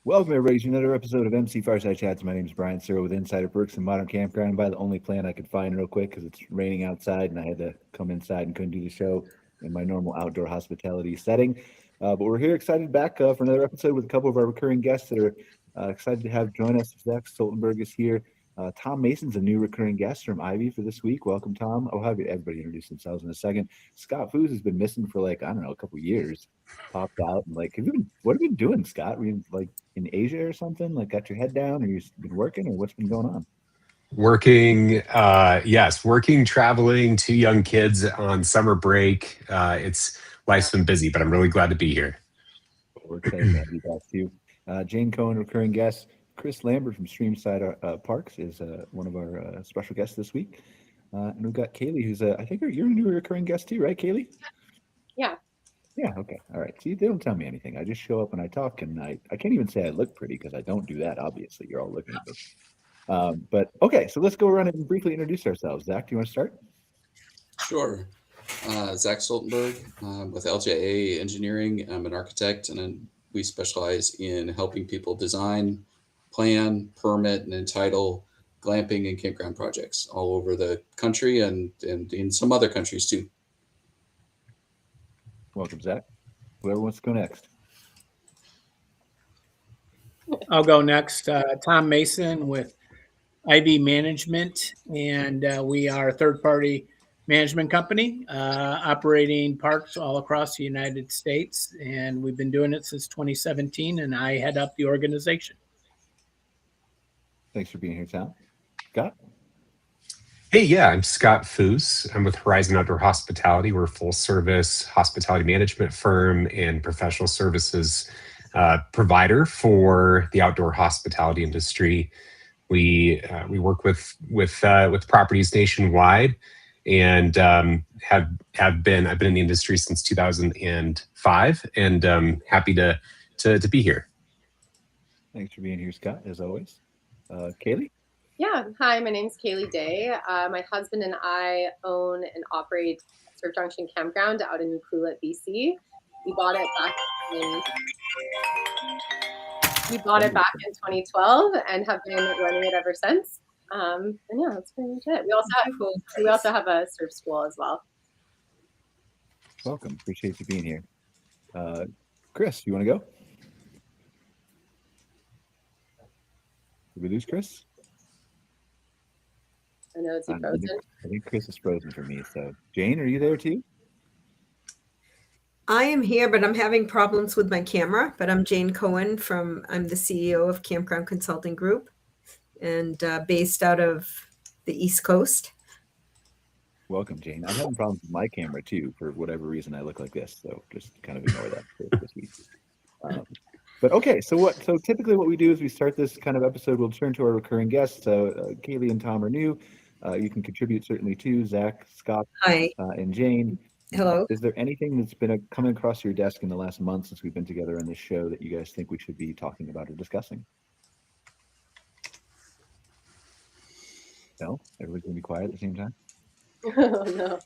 Welcome, everybody, to another episode of MC Fireside Chats. My name is Brian Searl with Insider Perks and Modern Campground. By the only plan I could find real quick because it's raining outside and I had to come inside and couldn't do the show in my normal outdoor hospitality setting. But we're here excited back for another episode with a couple of our recurring guests that are excited to have join us. Zach Stoltenberg is here. Tom Mason's a new recurring guest from Ivy for this week. Welcome, Tom. I'll have everybody introduce themselves in a second. Scott Foos has been missing for a couple of years. Popped out and what have you been doing, Scott? Were you in Asia or something? Got your head down, or you been working, or what's been going on? Working, traveling, two young kids on summer break. Life's been busy, but I'm really glad to be here. We're excited to have you back too. Jane Cohen, recurring guest. Chris Lambert from Streamside Parks is one of our special guests this week. And we've got Kaylee, who's I think you're a new recurring guest too, right, Kaylee? Yeah. Yeah, okay. All right. See, they don't tell me anything. I just show up and I talk, and I can't even say I look pretty because I don't do that, obviously. You're all looking at me. But okay, so let's go around and briefly introduce ourselves. Zach, do you want to start? Sure. Zach Stoltenberg with LJA Engineering. I'm an architect, and we specialize in helping people design, plan, permit, and entitle glamping and campground projects all over the country and in some other countries too. Welcome, Zach. Whoever wants to go next. I'll go next. Tom Mason with IV Management, and we are a third-party management company operating parks all across the United States, and we've been doing it since 2017, and I head up the organization. Thanks for being here, Tom. Scott? Hey, yeah, I'm Scott Foos. I'm with Horizon Outdoor Hospitality. We're a full-service hospitality management firm and professional services provider for the outdoor hospitality industry. We work with properties nationwide, and I've been in the industry since 2005, and happy to be here. Thanks for being here, Scott, as always. Kaylee? Yeah. Hi, my name's Kaylee Day. My husband and I own and operate Surf Junction Campground out in Coolett, BC. We bought it back in 2012 and have been running it ever since. And yeah, that's pretty much it. We also have a surf school as well. Welcome. Appreciate you being here. Chris, you want to go? Did we lose Chris? I know it's frozen. I think Chris is frozen for me. So, Jane, are you there too? I am here, but I'm having problems with my camera. But I'm Jane Cohen I'm the CEO of Campground Consulting Group, and based out of the East Coast. Welcome, Jane. I'm having problems with my camera too. For whatever reason, I look like this. So just kind of ignore that for this week. But okay, so typically what we do is we start this kind of episode. We'll turn to our recurring guests. So Kaylee and Tom are new. You can contribute certainly too. Zach, Scott, Hi. And Jane. Hello. Is there anything that's been coming across your desk in the last month since we've been together on this show that you guys think we should be talking about or discussing? No? Everybody's going to be quiet at the same time? Oh, no.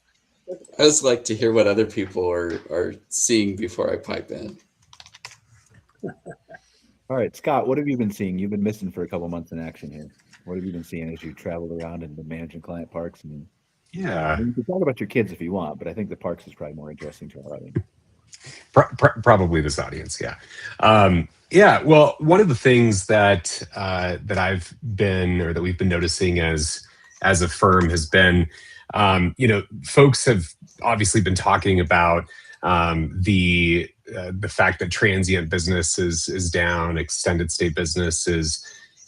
I just like to hear what other people are seeing before I pipe in. All right, Scott, what have you been seeing? You've been missing for a couple months in action here. What have you been seeing as you traveled around and been managing client parks? And Yeah. you can talk about your kids if you want, but I think the parks is probably more interesting to our audience. Probably this audience, yeah. Well, one of the things that I've been, or that we've been noticing as a firm has been, folks have obviously been talking about the fact that transient business is down, extended stay business is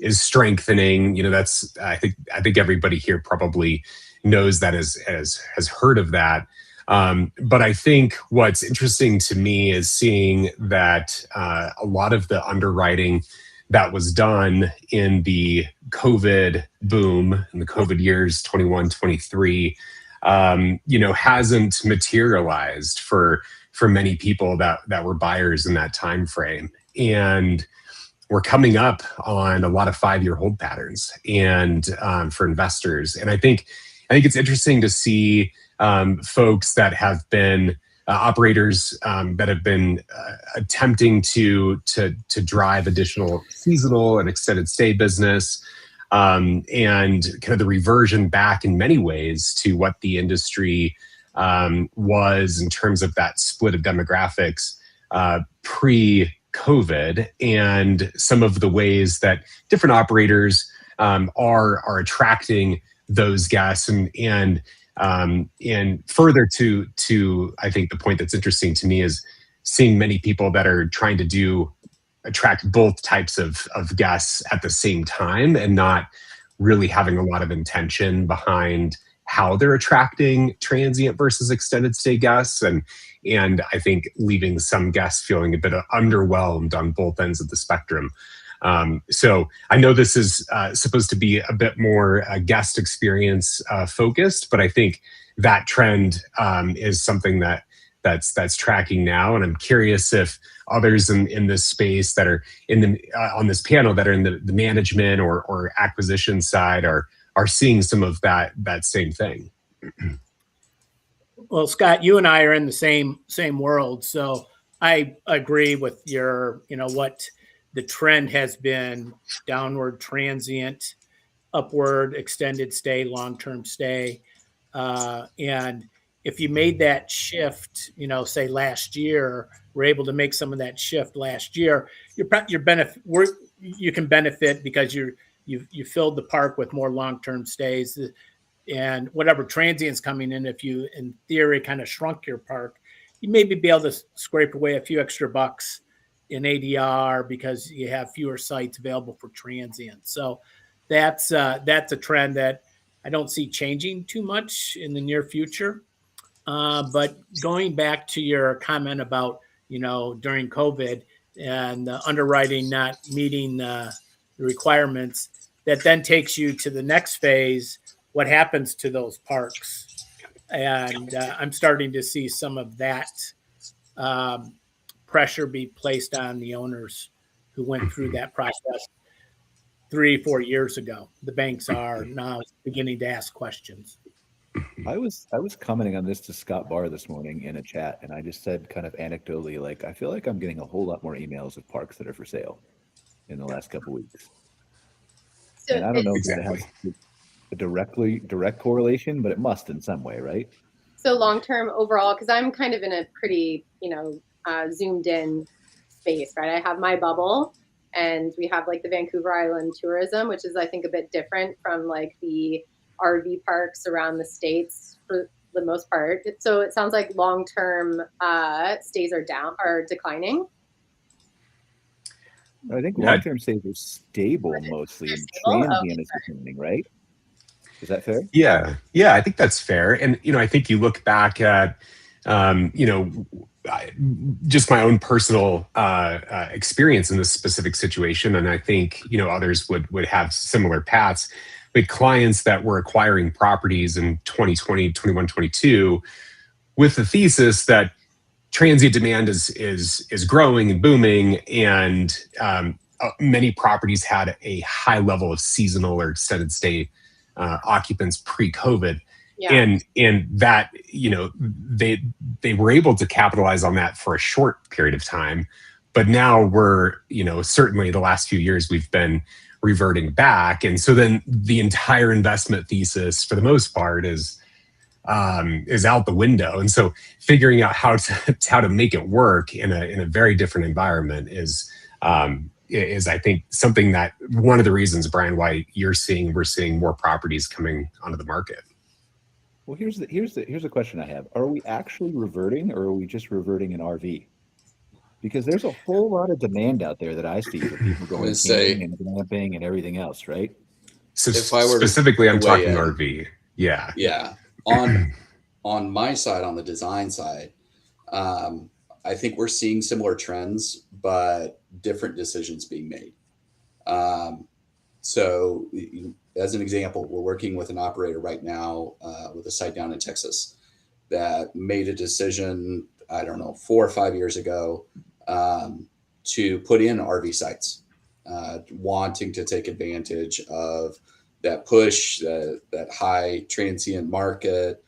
strengthening. That's I think everybody here probably knows that, has heard of that. But I think what's interesting to me is seeing that a lot of the underwriting that was done in the COVID boom, in the COVID years, 21, 23, hasn't materialized for many people that were buyers in that time frame. And we're coming up on a lot of 5-year hold patterns and for investors. And I think it's interesting to see folks that have been operators that have been attempting to drive additional seasonal and extended stay business, and kind of the reversion back in many ways to what the industry was in terms of that split of demographics pre-COVID, and some of the ways that different operators are attracting those guests, and further to I think the point that's interesting to me is seeing many people that are trying to attract both types of guests at the same time, and not really having a lot of intention behind how they're attracting transient versus extended stay guests, and I think leaving some guests feeling a bit underwhelmed on both ends of the spectrum. So I know this is supposed to be a bit more guest experience focused, but I think that trend is something that's tracking now. And I'm curious if others in this space that are on this panel that are in the management or acquisition side are seeing some of that same thing. Well, Scott, you and I are in the same world, so I agree with your, what the trend has been: downward transient, upward extended stay, long-term stay. And if you made that shift, say last year, we're able to make some of that shift last year, you can benefit because you filled the park with more long-term stays, and whatever transients coming in, if you in theory kind of shrunk your park, you maybe be able to scrape away a few extra bucks in ADR because you have fewer sites available for transients. So that's a trend that I don't see changing too much in the near future. But going back to your comment about, during COVID and the underwriting not meeting the requirements, that then takes you to the next phase. What happens to those parks? And I'm starting to see some of that pressure be placed on the owners who went through that process 3-4 years ago. The banks are now beginning to ask questions. I was commenting on this to Scott Barr this morning in a chat, and I just said kind of anecdotally, like, I feel like I'm getting a whole lot more emails of parks that are for sale in the last couple of weeks. So And I don't know if Exactly. it has a direct correlation, but it must in some way, right? So long-term overall, because I'm kind of in a pretty, zoomed in space, right? I have my bubble, and we have like the Vancouver Island tourism, which is I think a bit different from like the RV parks around the States for the most part. So it sounds like long-term stays are declining. I think long-term stays are stable mostly, and transient is declining, right? Is that fair? Yeah, I think that's fair. And, I think you look back at, just my own personal experience in this specific situation, and I think, others would have similar paths. But clients that were acquiring properties in 2020, 21, 22, with the thesis that transient demand is growing and booming, and many properties had a high level of seasonal or extended stay occupants pre-COVID. Yeah. And that, they were able to capitalize on that for a short period of time. But now we're, certainly the last few years we've been reverting back. And so then the entire investment thesis for the most part is out the window. And so figuring out how to make it work in a very different environment is I think something that one of the reasons, Brian, why we're seeing more properties coming onto the market. Well, here's a question I have. Are we actually reverting, or are we just reverting an RV? Because there's a whole lot of demand out there that I see for people going camping and glamping and everything else, right? So specifically, I'm talking RV. Yeah. Yeah. On my side, on the design side, I think we're seeing similar trends, but different decisions being made. So as an example, we're working with an operator right now with a site down in Texas that made a decision, I don't know, 4 or 5 years ago, to put in RV sites, wanting to take advantage of that push, that high transient market,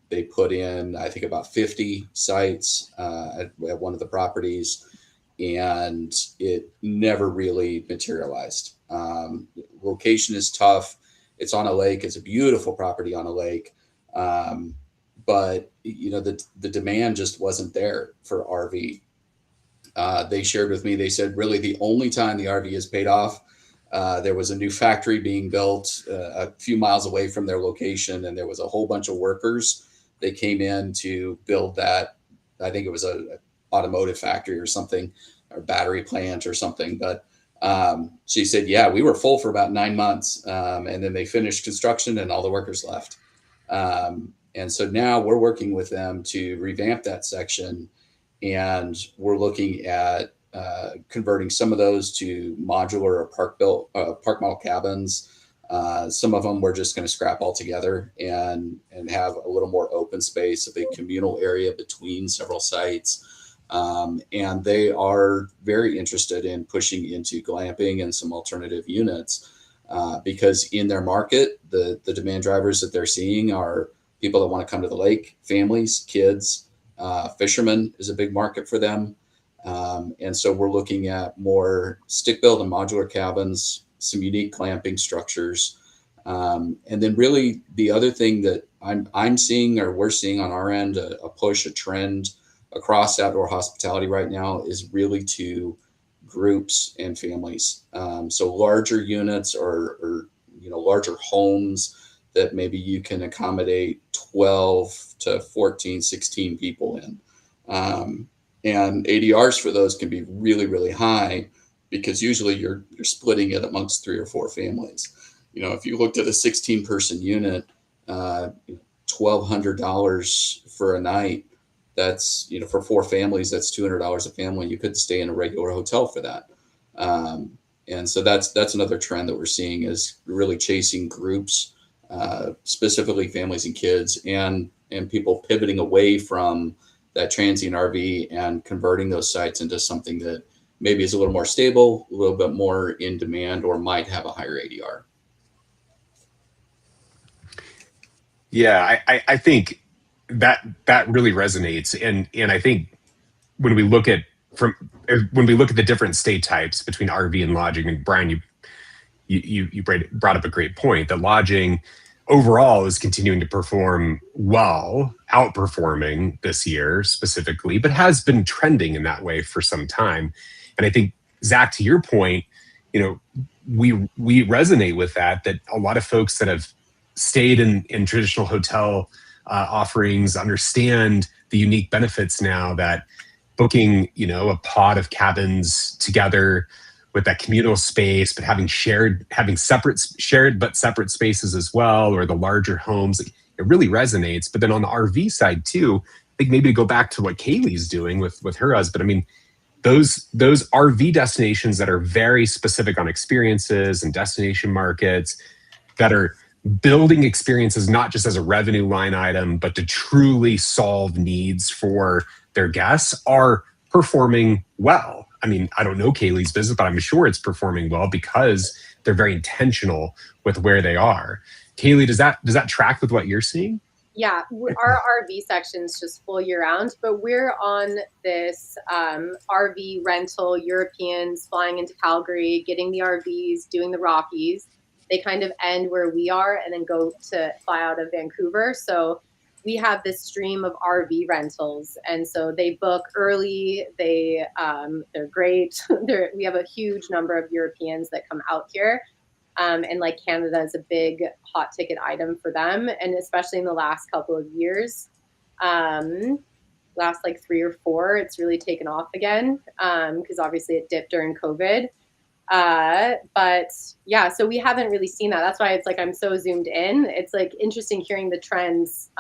They put in, I think, about 50 sites at one of the properties, and it never really materialized. Location is tough. It's on a lake. It's a beautiful property on a lake. But the demand just wasn't there for RV. They shared with me, they said, really the only time the RV has paid off, there was a new factory being built a few miles away from their location, and there was a whole bunch of workers. They came in to build that. I think it was a automotive factory or something, or battery plant or something. But she said, yeah, we were full for about 9 months. And then they finished construction and all the workers left. And so now we're working with them to revamp that section. And we're looking at converting some of those to modular or park model cabins. Some of them we're just going to scrap altogether and have a little more open space, a big communal area between several sites. And they are very interested in pushing into glamping and some alternative units because in their market, the demand drivers that they're seeing are people that want to come to the lake, families, kids, fishermen is a big market for them. And so we're looking at more stick-built and modular cabins, some unique glamping structures. And then really the other thing that I'm seeing, or we're seeing on our end, a push, a trend across outdoor hospitality right now is really to groups and families. So larger units or larger homes that maybe you can accommodate 12 to 14, 16 people in. And ADRs for those can be really, really high because usually you're splitting it amongst 3 or 4 families. If you looked at a 16-person unit, $1,200 for a night, that's, for 4 families, that's $200 a family. You could stay in a regular hotel for that. And so that's another trend that we're seeing is really chasing groups, specifically families and kids, and people pivoting away from that transient RV and converting those sites into something that maybe is a little more stable, a little bit more in demand, or might have a higher ADR. Yeah, I think that really resonates, and I think when we look at the different state types between RV and lodging, and Brian, you brought up a great point that lodging overall is continuing to perform well, outperforming this year specifically, but has been trending in that way for some time. And I think, Zach, to your point, we resonate with that a lot of folks that have stayed in traditional hotel offerings understand the unique benefits now that booking, a pod of cabins together with that communal space, but having shared but separate spaces as well, or the larger homes, it really resonates. But then on the RV side too, I think maybe to go back to what Kaylee's doing with her husband, I mean, those RV destinations that are very specific on experiences and destination markets that are building experiences not just as a revenue line item, but to truly solve needs for their guests are performing well. I mean, I don't know Kaylee's business, but I'm sure it's performing well because they're very intentional with where they are. Kaylee, does that track with what you're seeing? Yeah, our RV section's just full year round, but we're on this RV rental, Europeans flying into Calgary, getting the RVs, doing the Rockies. They kind of end where we are and then go to fly out of Vancouver. So we have this stream of RV rentals, and so they book early. They're great. We have a huge number of Europeans that come out here, and like Canada is a big hot ticket item for them, and especially in the last couple of years, last like 3 or 4, it's really taken off again because obviously it dipped during COVID. But yeah, so we haven't really seen that. That's why it's like I'm so zoomed in. It's like interesting hearing the trends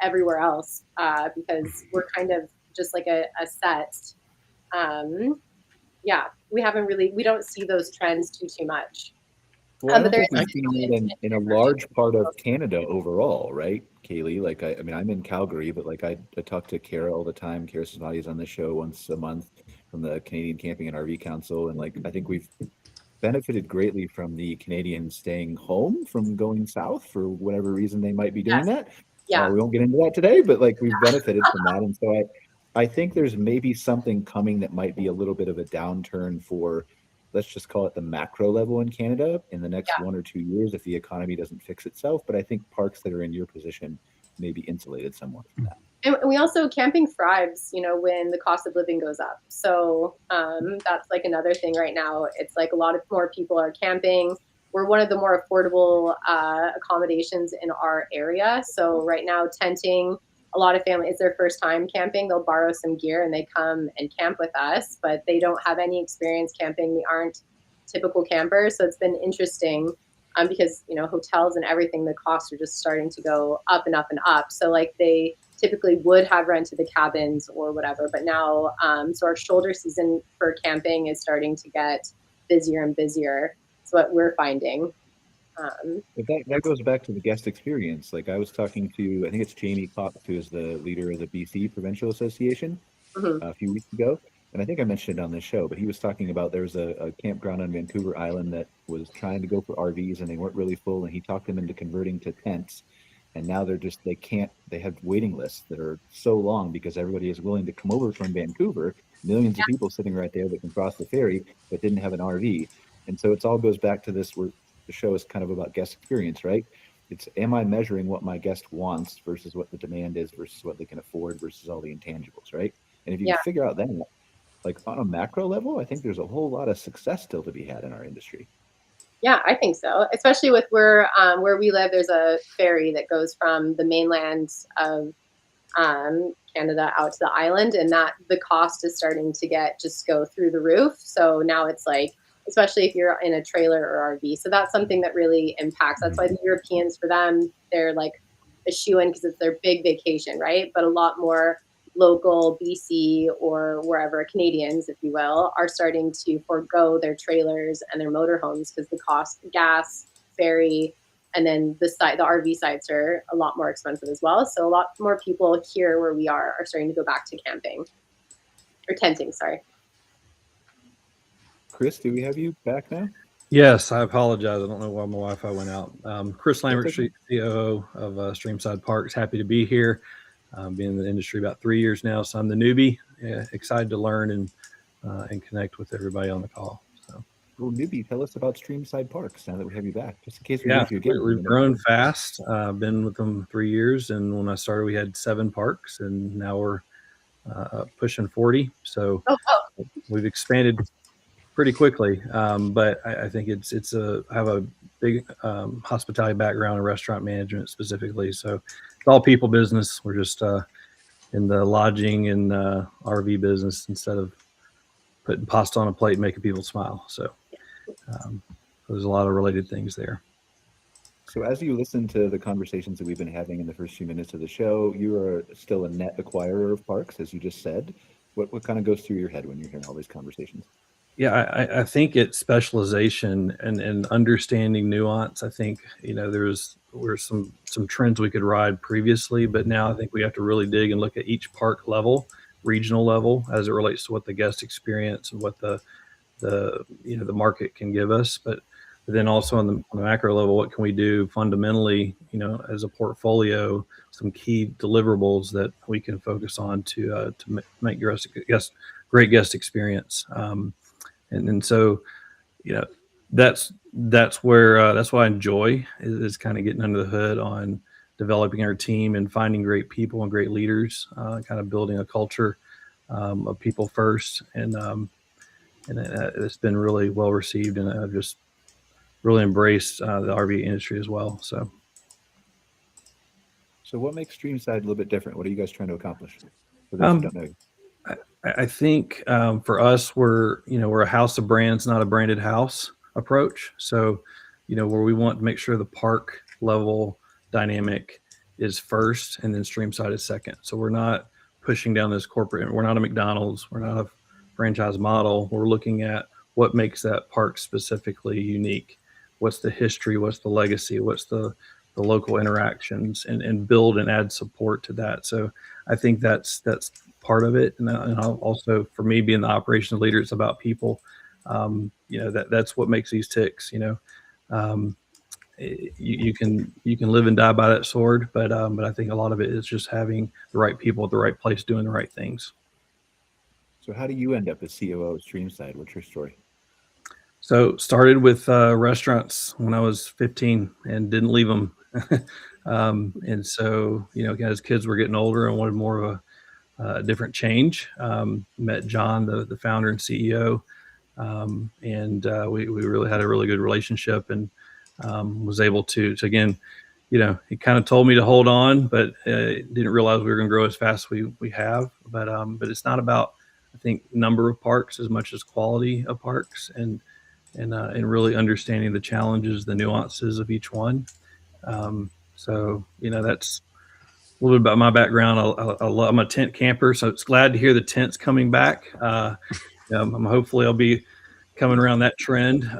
everywhere else because we're kind of just like a set. Yeah, we don't see those trends too much. Well, I don't think we've seen it in a large part of Canada overall, right, Kaylee? Like, I mean, I'm in Calgary, but like I talk to Kara all the time. Kara Sonati's on the show once a month from the Canadian Camping and RV Council, and like I think we've benefited greatly from the Canadians staying home from going south for whatever reason they might be doing that. Yeah. We won't get into that today, but like we've benefited from that. And so I think there's maybe something coming that might be a little bit of a downturn for, let's just call it the macro level in Canada in the next 1 or 2 years if the economy doesn't fix itself. But I think parks that are in your position may be insulated somewhat from that. And we also, camping thrives, when the cost of living goes up. So that's like another thing right now. It's like a lot of more people are camping. We're one of the more affordable accommodations in our area. So right now, tenting, a lot of families, it's their first time camping. They'll borrow some gear and they come and camp with us, but they don't have any experience camping. They aren't typical campers. So it's been interesting because, hotels and everything, the costs are just starting to go up and up and up. So like they typically would have rented the cabins or whatever, but now, so our shoulder season for camping is starting to get busier and busier. That's what we're finding. But that goes back to the guest experience. Like I was talking to, I think it's Jamie Cox, who is the leader of the BC Provincial Association a few weeks ago. And I think I mentioned it on this show, but he was talking about there was a campground on Vancouver Island that was trying to go for RVs and they weren't really full. And he talked them into converting to tents. And now they have waiting lists that are so long because everybody is willing to come over from Vancouver, millions of people sitting right there that can cross the ferry, but didn't have an RV. And so it all goes back to this where the show is kind of about guest experience, right? It's, am I measuring what my guest wants versus what the demand is versus what they can afford versus all the intangibles, right? And if you can figure out that, like on a macro level, I think there's a whole lot of success still to be had in our industry. Yeah, I think so. Especially with where we live, there's a ferry that goes from the mainland of Canada out to the island, and that the cost is starting to just go through the roof. So now it's like, especially if you're in a trailer or RV. So that's something that really impacts. That's why the Europeans, for them, they're like a shoe-in because it's their big vacation, right? But a lot more local BC or wherever Canadians, if you will, are starting to forego their trailers and their motorhomes because the cost, gas, ferry, and then the RV sites are a lot more expensive as well. So a lot more people here where we are starting to go back to camping or tenting. Sorry. Chris, do we have you back now? Yes, I apologize. I don't know why my Wi-Fi went out. Chris Lambert, COO of Streamside Parks. Happy to be here. Been in the industry about 3 years now, so I'm the newbie. Excited to learn and connect with everybody on the call. So, well, newbie, tell us about Streamside Parks now that we have you back, just in case we yeah, you again. We've grown fast. Been with them 3 years, and when I started, we had 7 parks, and now we're pushing 40. So we've expanded pretty quickly, but I think I have a big hospitality background in restaurant management specifically. So it's all people business. We're just in the lodging and RV business instead of putting pasta on a plate and making people smile. So there's a lot of related things there. So as you listen to the conversations that we've been having in the first few minutes of the show, you are still a net acquirer of parks, as you just said. What kind of goes through your head when you're hearing all these conversations? Yeah, I think it's specialization and understanding nuance. I think, were some trends we could ride previously, but now I think we have to really dig and look at each park level, regional level, as it relates to what the guest experience and what the market can give us. But then also on the macro level, what can we do fundamentally, as a portfolio, some key deliverables that we can focus on to make great guest experience. And so, that's what I enjoy is kind of getting under the hood on developing our team and finding great people and great leaders, kind of building a culture of people first. And it's been really well received, and I've just really embraced the RV industry as well. So what makes Streamside a little bit different? What are you guys trying to accomplish? For those who don't know. I think for us, we're a house of brands, not a branded house approach. So, where we want to make sure the park level dynamic is first and then Streamside is second. So we're not pushing down this corporate, we're not a McDonald's, we're not a franchise model. We're looking at what makes that park specifically unique. What's the history? What's the legacy? What's the local interactions, and build and add support to that. So I think that's part of it. And also for me, being the operations leader, it's about people. That's what makes these ticks, you can live and die by that sword, but I think a lot of it is just having the right people at the right place doing the right things. So how do you end up as COO of Streamside? What's your story? So started with restaurants when I was 15 and didn't leave them. And so, as kids were getting older, I wanted more of a different change. Met John, the founder and CEO, and we really had a really good relationship, and was able to again, he kind of told me to hold on, but didn't realize we were going to grow as fast as we have. But it's not about, I think, number of parks as much as quality of parks, and really understanding the challenges, the nuances of each one. So that's a little bit about my background. I'm a tent camper, so it's glad to hear the tents coming back. Hopefully I'll be coming around that trend.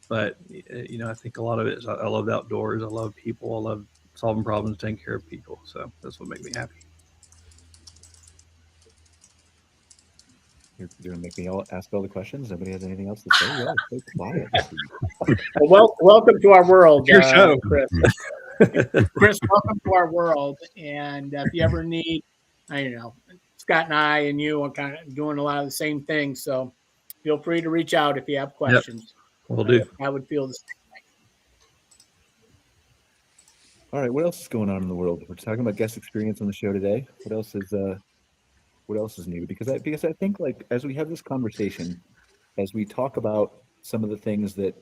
But I think a lot of it is I love the outdoors. I love people. I love solving problems, taking care of people. So that's what makes me happy. You're going to make me ask all the questions. Nobody has anything else to say? Yeah, it's so quiet. Well, welcome to our world, Your show, Chris. Chris, welcome to our world. And if you ever need, Scott and I and you are kind of doing a lot of the same things. So feel free to reach out if you have questions. Yep. Will do. I would feel the same way. All right, what else is going on in the world? We're talking about guest experience on the show today. What else is new? Because I think, like, as we have this conversation, as we talk about some of the things that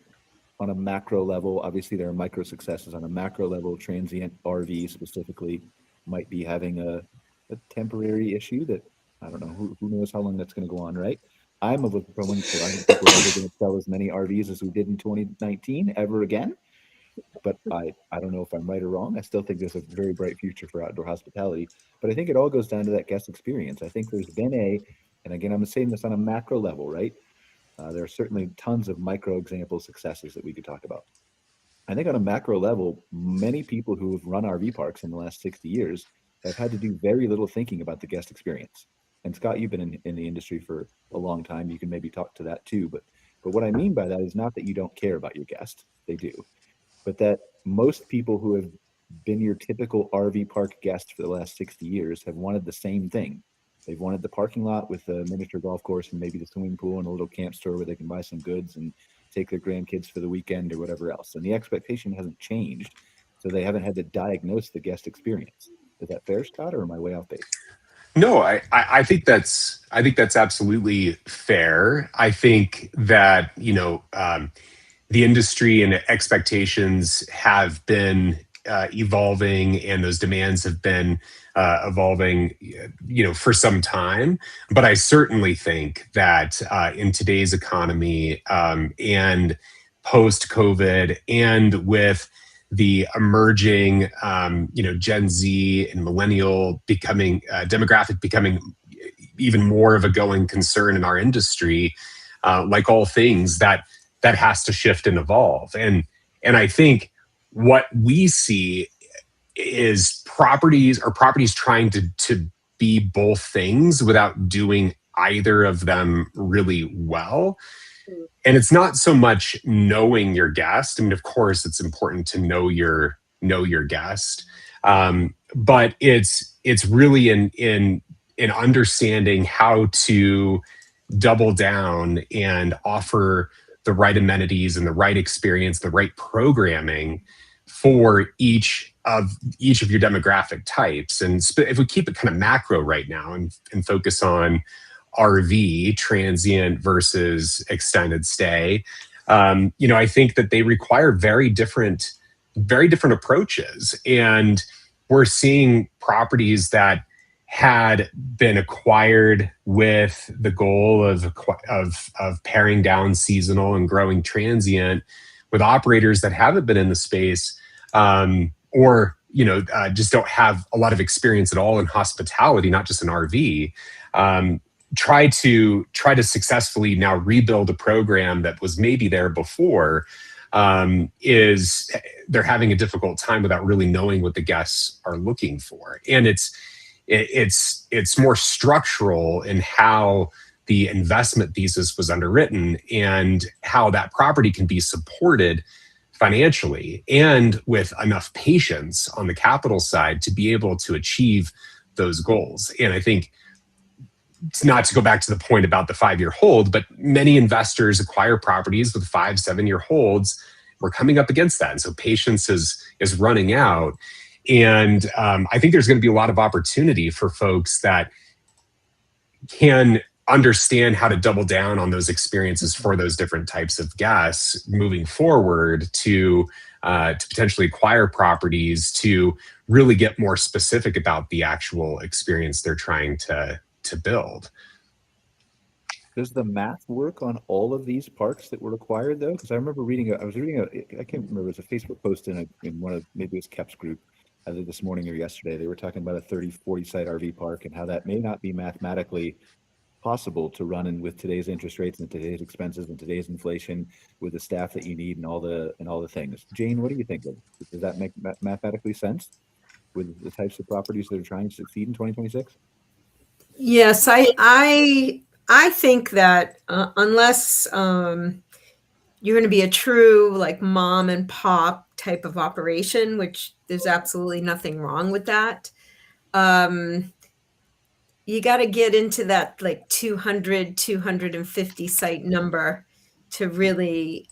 on a macro level, obviously there are micro successes. On a macro level, transient RV specifically might be having a temporary issue that, I don't know, who knows how long that's going to go on, right? I'm of a proponent that I don't think we're ever going to sell as many RVs as we did in 2019 ever again. But I don't know if I'm right or wrong. I still think there's a very bright future for outdoor hospitality. But I think it all goes down to that guest experience. I think there's been and again, I'm saying this on a macro level, right? There are certainly tons of micro example successes that we could talk about. I think on a macro level, many people who have run RV parks in the last 60 years have had to do very little thinking about the guest experience. And Scott, you've been in the industry for a long time. You can maybe talk to that too. But what I mean by that is not that you don't care about your guest. They do. But that most people who have been your typical RV park guest for the last 60 years have wanted the same thing. They've wanted the parking lot with a miniature golf course and maybe the swimming pool and a little camp store where they can buy some goods and take their grandkids for the weekend or whatever else. And the expectation hasn't changed. So they haven't had to diagnose the guest experience. Is that fair, Scott, or am I way off base? No, I think that's absolutely fair. I think that, the industry and expectations have been evolving, and those demands have been evolving, for some time. But I certainly think that in today's economy and post-COVID, and with the emerging, Gen Z and millennial demographic becoming even more of a going concern in our industry, like all things, that has to shift and evolve. And I think what we see is properties trying to be both things without doing either of them really well. And it's not so much knowing your guest. I mean, of course, it's important to know your guest, but it's really in understanding how to double down and offer the right amenities and the right experience, the right programming for each of your demographic types. And if we keep it kind of macro right now and focus on RV, transient versus extended stay, I think that they require very different approaches. And we're seeing properties that had been acquired with the goal of paring down seasonal and growing transient with operators that haven't been in the space, or just don't have a lot of experience at all in hospitality, not just in RV. Try to successfully now rebuild a program that was maybe there before. Is they're having a difficult time without really knowing what the guests are looking for, and it's more structural in how the investment thesis was underwritten and how that property can be supported financially and with enough patience on the capital side to be able to achieve those goals. And I think, not to go back to the point about the 5-year hold, but many investors acquire properties with 5-7 year holds. We're coming up against that. And so patience is running out. And I think there's going to be a lot of opportunity for folks that can understand how to double down on those experiences for those different types of guests moving forward to potentially acquire properties, to really get more specific about the actual experience they're trying to build. Does the math work on all of these parks that were acquired though? Because I remember I can't remember, it was a Facebook post in one of, maybe it was Kep's group, either this morning or yesterday. They were talking about a 30-40 site RV park and how that may not be mathematically possible to run in with today's interest rates and today's expenses and today's inflation with the staff that you need and all the things. Jane, what do you think of? Does that make mathematically sense with the types of properties that are trying to succeed in 2026? Yes, I think that unless you're going to be a true like mom and pop type of operation, which there's absolutely nothing wrong with that, you got to get into that like 200, 250 site number to really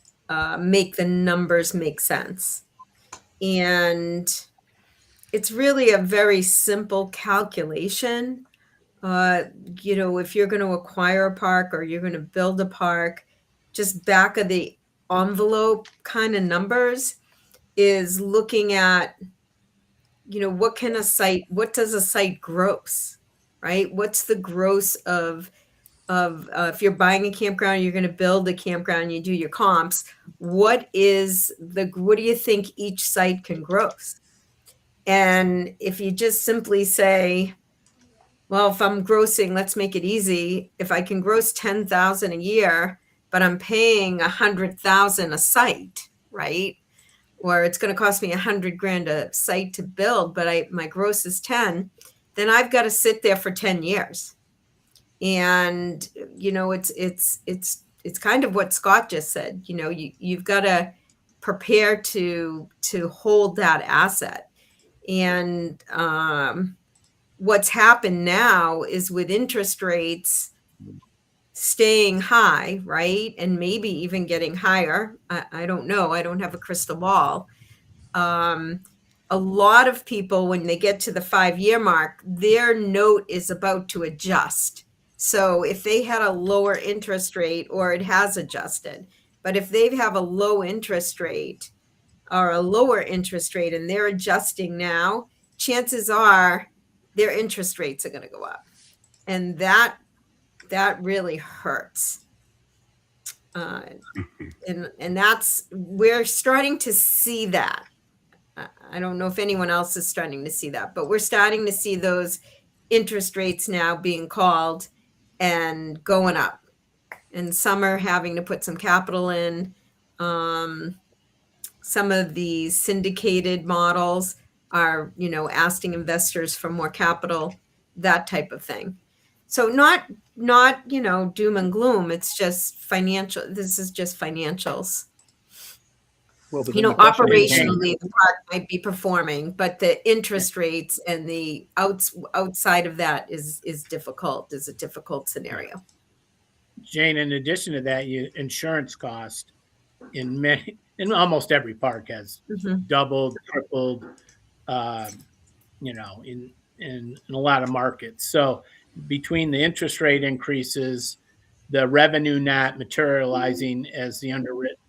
make the numbers make sense. And it's really a very simple calculation. If you're going to acquire a park or you're going to build a park, just back of the envelope kind of numbers is looking at, what does a site gross, right? What's the gross of if you're buying a campground, you're going to build a campground, you do your comps. What do you think each site can gross? And if you just simply say, well, if I'm grossing, let's make it easy. If I can gross 10,000 a year, but I'm paying 100,000 a site, right? Or it's going to cost me $100,000 a site to build, but my gross is 10, then I've got to sit there for 10 years. And, it's kind of what Scott just said. You've got to prepare to hold that asset. And, what's happened now is with interest rates staying high, right? And maybe even getting higher. I don't know. I don't have a crystal ball. A lot of people, when they get to the 5-year mark, their note is about to adjust. So if they had a lower interest rate, or it has adjusted, but if they have a low interest rate or a lower interest rate and they're adjusting now, chances are their interest rates are going to go up. And that really hurts. And we're starting to see that. I don't know if anyone else is starting to see that, but we're starting to see those interest rates now being called and going up. And some are having to put some capital in. Some of the syndicated models are, asking investors for more capital, that type of thing. So not, doom and gloom. It's just financial. This is just financials. Well, Operationally, the park might be performing, but the interest rates and the outside of that is difficult, is a difficult scenario. Jane, in addition to that, insurance cost in almost every park has doubled, tripled, in a lot of markets. So between the interest rate increases, the revenue not materializing as the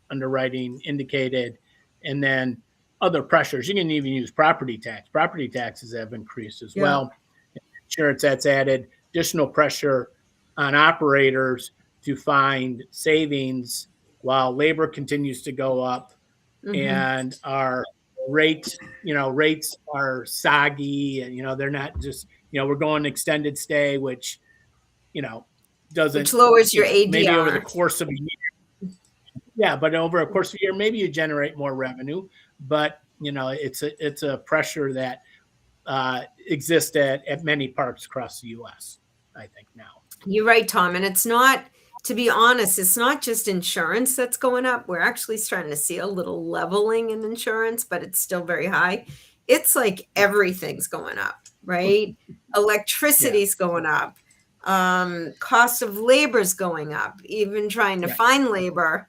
underwriting indicated, and then other pressures, you can even use property tax. Property taxes have increased as well. Insurance, that's added additional pressure on operators to find savings while labor continues to go up and our rates are soggy, and they're not just we're going extended stay, which lowers your ADR. Maybe over the course of a year. Yeah, but over a course of a year, maybe you generate more revenue, but it's a pressure that exists at many parks across the U.S. I think now. You're right, Tom, and it's not to be honest, it's not just insurance that's going up. We're actually starting to see a little leveling in insurance, but it's still very high. It's like everything's going up, right? Electricity's going up. Cost of labor's going up. Even trying to find labor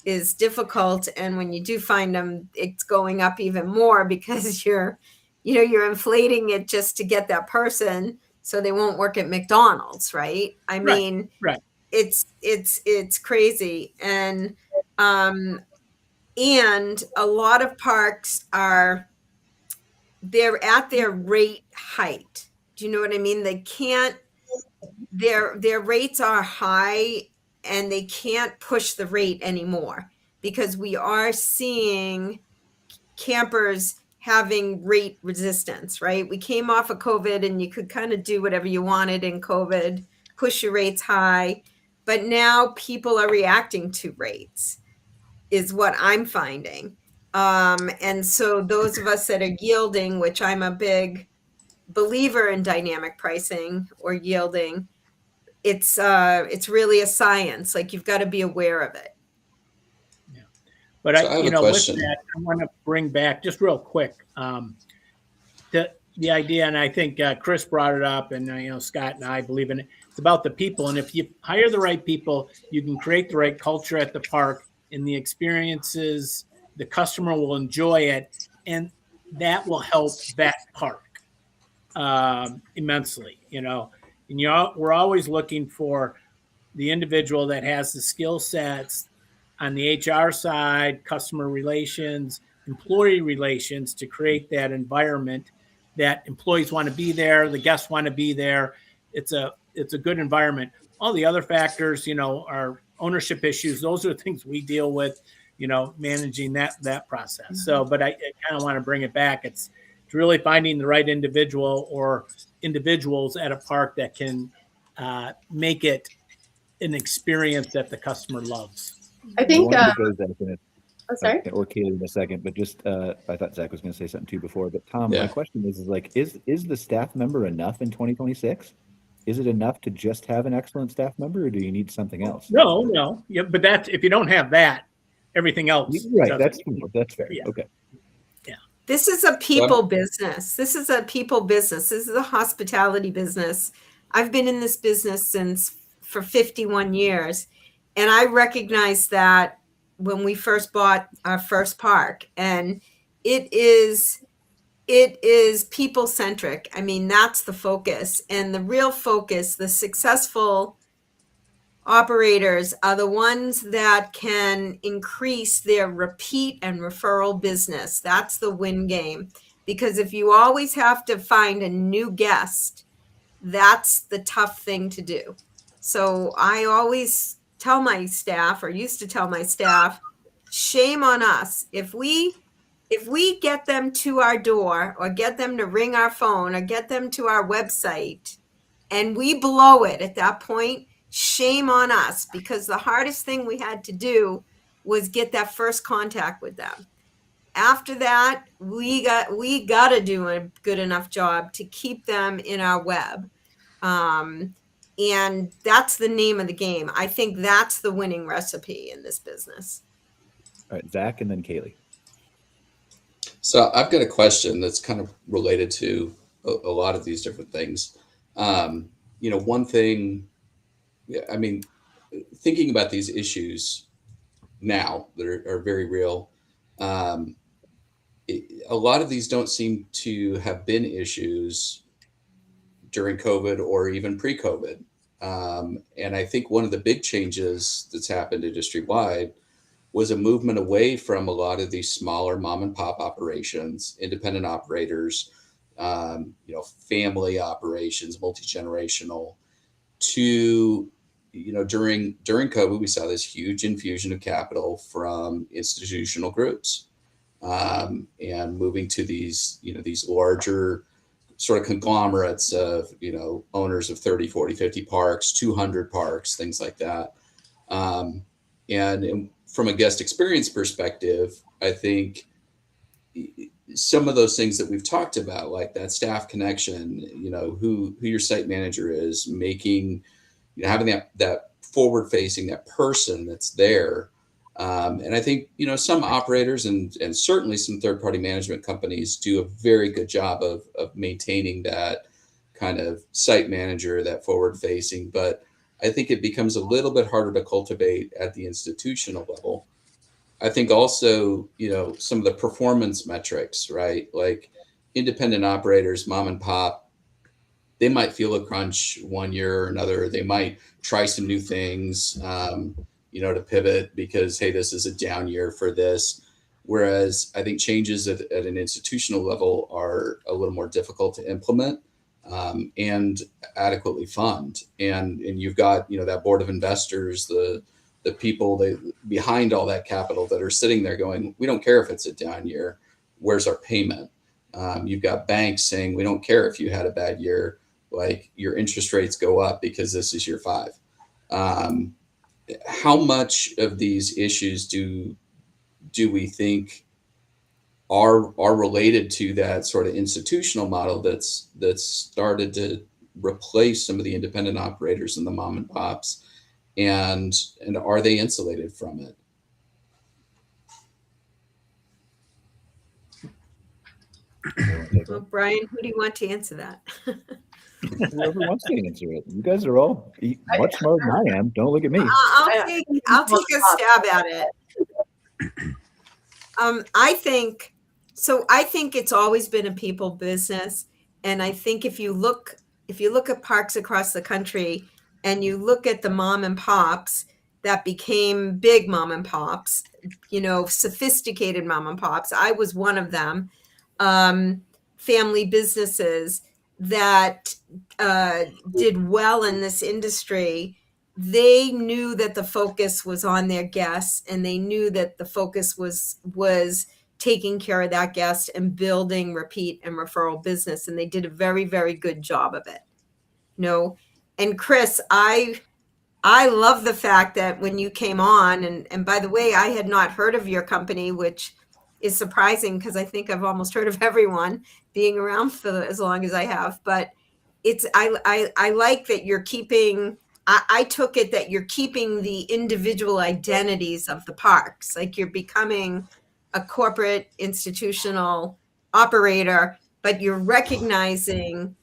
is difficult. And when you do find them, it's going up even more because you're inflating it just to get that person so they won't work at McDonald's, right? I mean, it's crazy. And a lot of parks they're at their rate height. Do you know what I mean? They can't, their rates are high and they can't push the rate anymore because we are seeing campers having rate resistance, right? We came off of COVID and you could kind of do whatever you wanted in COVID, push your rates high. But now people are reacting to rates is what I'm finding. And so those of us that are yielding, which I'm a big believer in dynamic pricing or yielding, it's really a science. Like you've got to be aware of it. Yeah. But So I have a question. with that, I want to bring back just real quick the idea, and I think Chris brought it up, and Scott and I believe in it. It's about the people, and if you hire the right people, you can create the right culture at the park, and the experiences, the customer will enjoy it, and that will help that park immensely. And we're always looking for the individual that has the skill sets on the HR side, customer relations, employee relations to create that environment that employees want to be there, the guests want to be there. It's a good environment. All the other factors, are ownership issues. Those are the things we deal with, managing that process. So, but I kind of want to bring it back. It's really finding the right individual or individuals at a park that can make it an experience that the customer loves. I think. Sorry. Or Kaylee in a second, but just I thought Zach was going to say something too before. But Tom, my question is is the staff member enough in 2026? Is it enough to just have an excellent staff member, or do you need something else? No. Yeah, but that's if you don't have that, everything else. Right. That's fair. Yeah. Okay. Yeah. This is a people business. This is a people business. This is a hospitality business. I've been in this business for 51 years, and I recognize that when we first bought our first park, and it is people centric. I mean, that's the focus, and the real focus, the successful operators are the ones that can increase their repeat and referral business. That's the win game, because if you always have to find a new guest, that's the tough thing to do. So I always tell my staff, or used to tell my staff, shame on us if we get them to our door or get them to ring our phone or get them to our website and we blow it at that point. Shame on us, because the hardest thing we had to do was get that first contact with them. After that, we got to do a good enough job to keep them in our web. And that's the name of the game. I think that's the winning recipe in this business. All right, Zach, and then Kaylee. So I've got a question that's kind of related to a lot of these different things. One thing, I mean, thinking about these issues now that are very real, a lot of these don't seem to have been issues during COVID or even pre-COVID. And I think one of the big changes that's happened industry-wide was a movement away from a lot of these smaller mom and pop operations, independent operators, family operations, multi-generational, to, during COVID, we saw this huge infusion of capital from institutional groups, and moving to these larger sort of conglomerates of, owners of 30, 40, 50 parks, 200 parks, things like that. And from a guest experience perspective, I think some of those things that we've talked about, like that staff connection, who your site manager is, making, having that forward facing, that person that's there. And I think, some operators and certainly some third party management companies do a very good job of maintaining that kind of site manager, that forward facing. But I think it becomes a little bit harder to cultivate at the institutional level. I think also, some of the performance metrics, right? Like independent operators, mom and pop, they might feel a crunch one year or another. They might try some new things, to pivot because, hey, this is a down year for this. Whereas I think changes at an institutional level are a little more difficult to implement and adequately fund. And you've got, that board of investors, the people behind all that capital that are sitting there going, we don't care if it's a down year. Where's our payment? You've got banks saying, we don't care if you had a bad year, like your interest rates go up because this is year 5. How much of these issues do we think are related to that sort of institutional model that's started to replace some of the independent operators and the mom and pops, and are they insulated from it? Well, Brian, who do you want to answer that? Whoever wants to answer it. You guys are all much smarter than I am. Don't look at me. I'll take a stab at it. I think it's always been a people business, and I think if you look at parks across the country and you look at the mom and pops that became big mom and pops, sophisticated mom and pops. I was one of them. Family businesses that did well in this industry. They knew that the focus was on their guests, and they knew that the focus was taking care of that guest and building repeat and referral business. And they did a very, very good job of it. And Chris, I love the fact that when you came on, and by the way, I had not heard of your company, which is surprising because I think I've almost heard of everyone being around for as long as I have. But I like that you're keeping. I took it that you're keeping the individual identities of the parks, like you're becoming a corporate institutional operator, but you're recognizing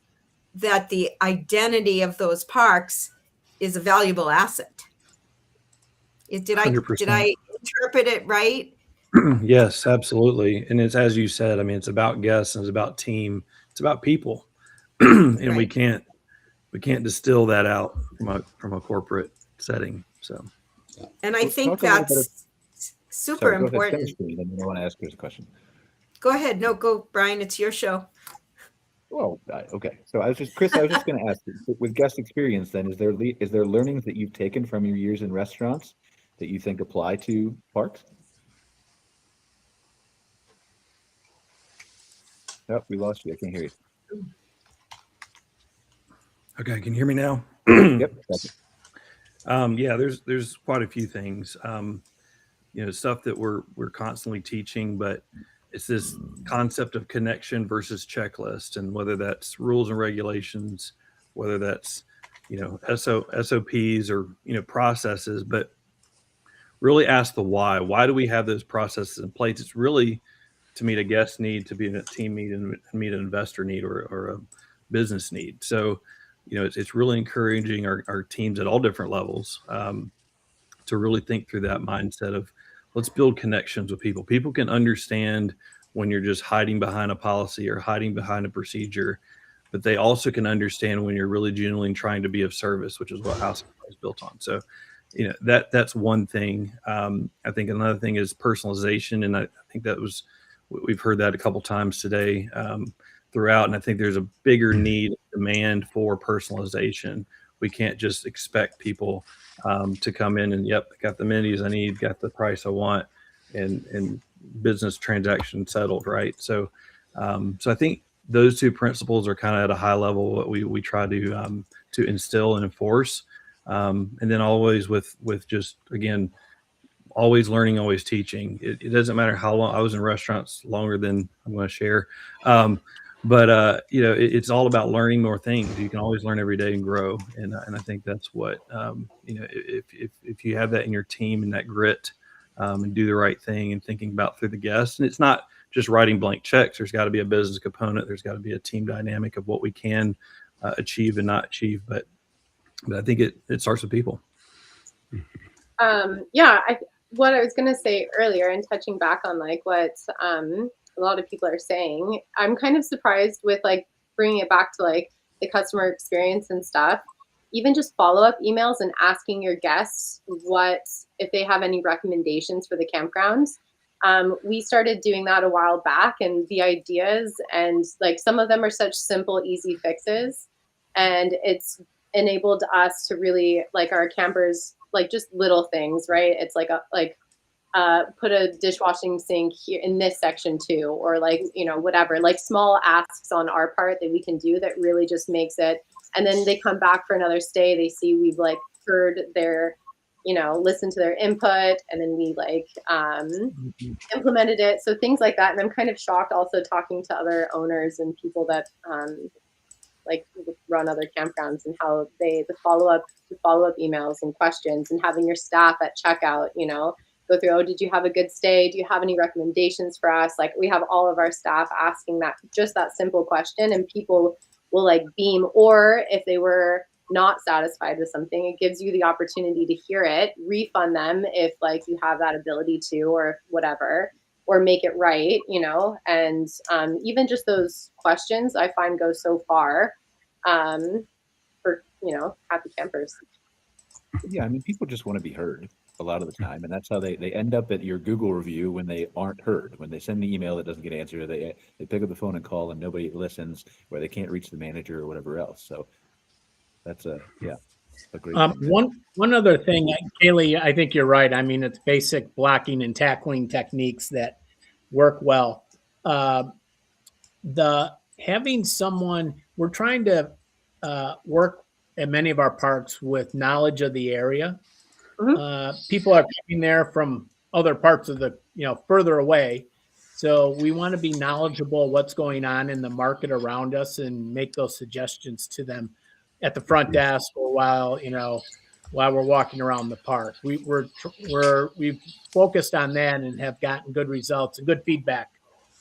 that the identity of those parks is a valuable asset. Did I interpret it right? Yes, absolutely. And it's, as you said, I mean, it's about guests and it's about team. It's about people. And Right. we can't distill that out from a corporate setting. So, And I Let's think talk a little bit that's super Sorry, go ahead, important. finish, please, and then I want to ask Chris a question. Go ahead. No, go, Brian. It's your show. Well, okay. So Chris, I was just going to ask, with guest experience, then, is there learnings that you've taken from your years in restaurants that you think apply to parks? Oh, we lost you. I can't hear you. okay, can you hear me now? Yep. That's it. Yeah, there's quite a few things, stuff that we're constantly teaching, but it's this concept of connection versus checklist, and whether that's rules and regulations, whether that's, SOPs or, processes, but really ask the why. Why do we have those processes in place? It's really to meet a guest need, to be a team need, and meet an investor need or a business need. So, it's really encouraging our teams at all different levels to really think through that mindset of, let's build connections with people. People can understand when you're just hiding behind a policy or hiding behind a procedure, but they also can understand when you're really genuinely trying to be of service, which is what House is built on. So, that's one thing. I think another thing is personalization, and I think we've heard that a couple times today throughout, and I think there's a bigger need, demand for personalization. We can't just expect people to come in and, yep, got the amenities I need, got the price I want, and business transaction settled, right? So I think those two principles are kind of at a high level what we try to instill and enforce, and then always with just, again, always learning, always teaching. It doesn't matter how long. I was in restaurants longer than I'm going to share, you know, it's all about learning more things. You can always learn every day and grow. And I think that's what, you know, if you have that in your team and that grit, and do the right thing and thinking about through the guests, and it's not just writing blank checks. There's got to be a business component. There's got to be a team dynamic of what we can achieve and not achieve. But I think it starts with people. Yeah, what I was going to say earlier, and touching back on like what a lot of people are saying, I'm kind of surprised with like bringing it back to like the customer experience and stuff. Even just follow-up emails and asking your guests if they have any recommendations for the campgrounds. We started doing that a while back, and the ideas, and like some of them are such simple, easy fixes, and it's enabled us to really like our campers, like just little things, right? It's like put a dishwashing sink here in this section too, or like, you know, whatever, like small asks on our part that we can do that really just makes it. And then they come back for another stay. They see we've like heard their, you know, listened to their input, and then we like implemented it. So things like that. And I'm kind of shocked also talking to other owners and people that like run other campgrounds, and how the follow-up emails and questions, and having your staff at checkout, you know, go through, oh, did you have a good stay? Do you have any recommendations for us? Like we have all of our staff asking just that simple question, and people will like beam, or if they were not satisfied with something, it gives you the opportunity to hear it, refund them if like you have that ability to, or whatever, or make it right, you know. And even just those questions I find go so far for, you know, happy campers. Yeah, I mean, people just want to be heard a lot of the time, and that's how they end up at your Google review when they aren't heard. When they send the email that doesn't get answered, they pick up the phone and call, and nobody listens, where they can't reach the manager or whatever else. So that's a great one other thing, Kaylee, I think you're right. I mean, it's basic blocking and tackling techniques that work well. Having someone, we're trying to work at many of our parks with knowledge of the area. Mm-hmm. People are coming there from other parts of the, you know, further away. So we want to be knowledgeable of what's going on in the market around us and make those suggestions to them at the front desk, or while we're walking around the park. We've focused on that and have gotten good results and good feedback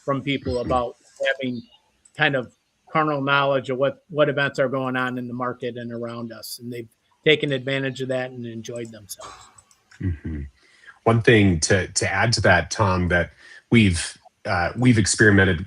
from people about having kind of carnal knowledge of what events are going on in the market and around us. And they've taken advantage of that and enjoyed themselves. Mm-hmm. One thing to add to that, Tom, that we've experimented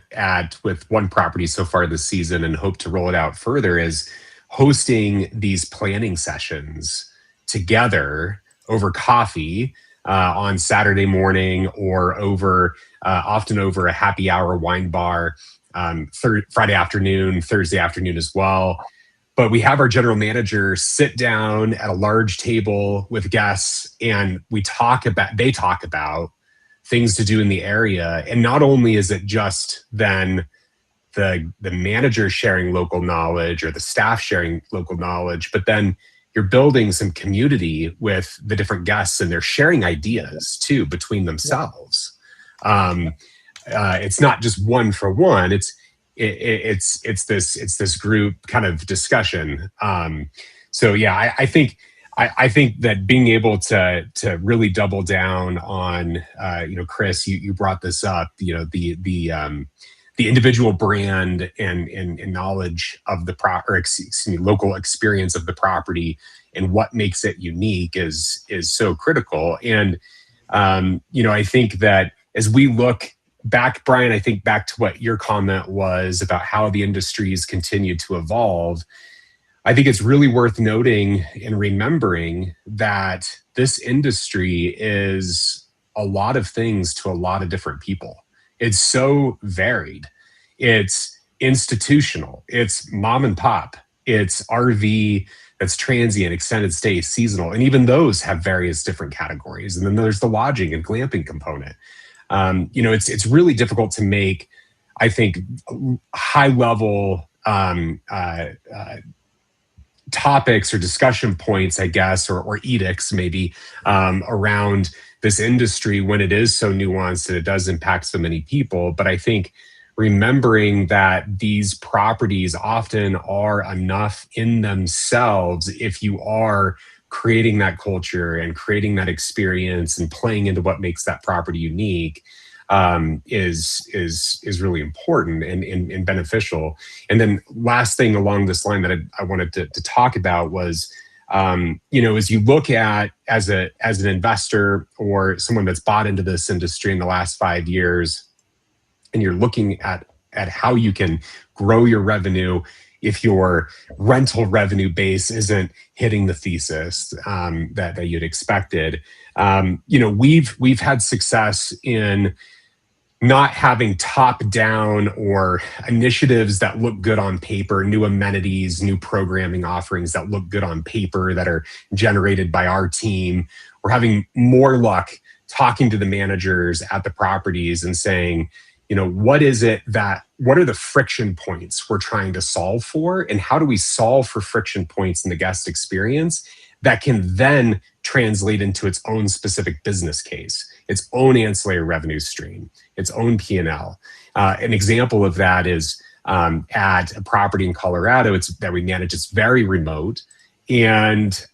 with one property so far this season and hope to roll it out further, is hosting these planning sessions together over coffee on Saturday morning, or often over a happy hour wine bar Friday afternoon, Thursday afternoon as well. But we have our general manager sit down at a large table with guests, and they talk about things to do in the area. And not only is it just then the manager sharing local knowledge, or the staff sharing local knowledge, but then you're building some community with the different guests, and they're sharing ideas too between themselves. It's not just one for one. It's this group kind of discussion. So yeah, I think that being able to really double down on, Chris, you brought this up, the individual brand and knowledge of the local experience of the property and what makes it unique is so critical. And I think that as we look back, Brian, I think back to what your comment was about how the industries continue to evolve. I think it's really worth noting and remembering that this industry is a lot of things to a lot of different people. It's so varied. It's institutional. It's mom and pop. It's RV, that's transient, extended stay, seasonal. And even those have various different categories. And then there's the lodging and glamping component. It's really difficult to make, I think, high level topics or discussion points, I guess, or edicts maybe around this industry when it is so nuanced and it does impact so many people. But I think remembering that these properties often are enough in themselves if you are creating that culture and creating that experience and playing into what makes that property unique, is really important and beneficial. And then last thing along this line that I wanted to talk about was, as you look at as an investor or someone that's bought into this industry in the last 5 years, and you're looking at how you can grow your revenue if your rental revenue base isn't hitting the thesis that you'd expected. We've had success in not having top-down or initiatives that look good on paper, new amenities, new programming offerings that look good on paper that are generated by our team. We're having more luck talking to the managers at the properties and saying, what are the friction points we're trying to solve for, and how do we solve for friction points in the guest experience that can then translate into its own specific business case, its own ancillary revenue stream, its own P&L. An example of that is at a property in Colorado that we manage. It's very remote, and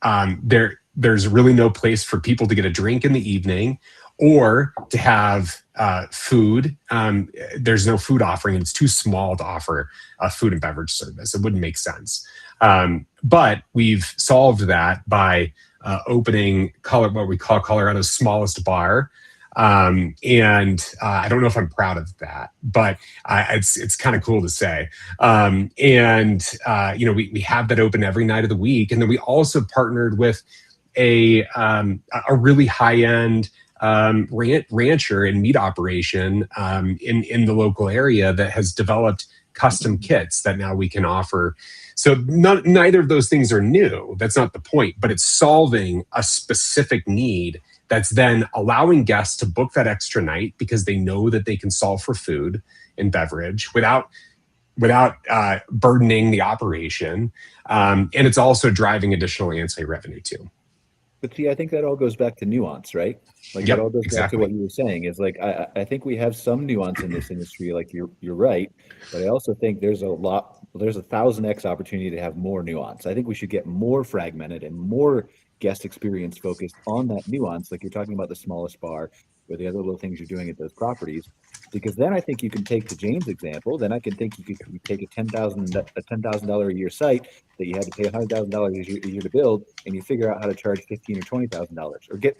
there's really no place for people to get a drink in the evening or to have food. There's no food offering, and it's too small to offer a food and beverage service. It wouldn't make sense. But we've solved that by opening what we call Colorado's smallest bar. I don't know if I'm proud of that, but it's kind of cool to say. We have that open every night of the week. And then we also partnered with a really high-end rancher and meat operation in the local area that has developed custom kits that now we can offer. So neither of those things are new. That's not the point, but it's solving a specific need that's then allowing guests to book that extra night because they know that they can solve for food and beverage without burdening the operation. And it's also driving additional ancillary revenue too. But see, I think that all goes back to nuance, right? Like Yep, it all goes back exactly. to what you were saying. Is like I think we have some nuance in this industry. Like you're right, but I also think there's a 1,000x opportunity to have more nuance. I think we should get more fragmented and more guest experience focused on that nuance. Like you're talking about the smallest bar or the other little things you're doing at those properties, because then I think you can take, to Jane's example, then I can think you could take a $10,000 a year site that you had to pay $100,000 a year to build, and you figure out how to charge $15,000 or $20,000, or get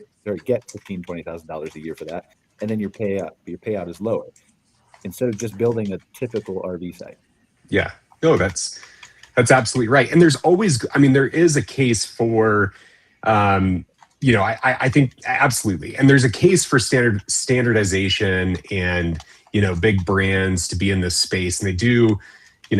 $15,000, $20,000 a year for that, and then your payout is lower instead of just building a typical RV site. Yeah, no, that's absolutely right. And there's always, there is a case for, I think absolutely. And there's a case for standardization and, big brands to be in this space. And they do,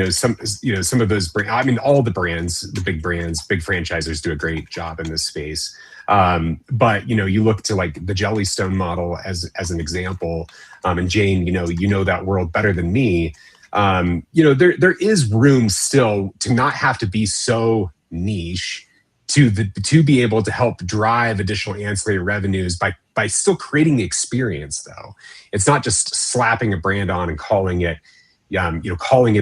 some of those brands, all the brands, the big brands, big franchisers do a great job in this space. But, you look to like the Jellystone model as an example. And Jane, you know that world better than me. There is room still to not have to be so niche to be able to help drive additional ancillary revenues by still creating the experience, though. It's not just slapping a brand on and calling it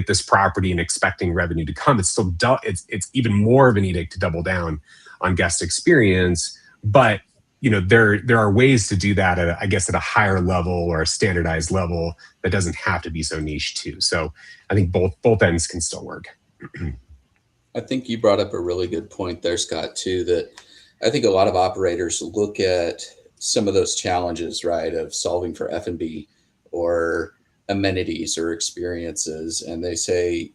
this property and expecting revenue to come. It's still it's even more of an edict to double down on guest experience. But there are ways to do that at a higher level or a standardized level that doesn't have to be so niche too. So I think both ends can still work. I think you brought up a really good point there, Scott, too, that I think a lot of operators look at some of those challenges, right, of solving for F&B or amenities or experiences. And they say,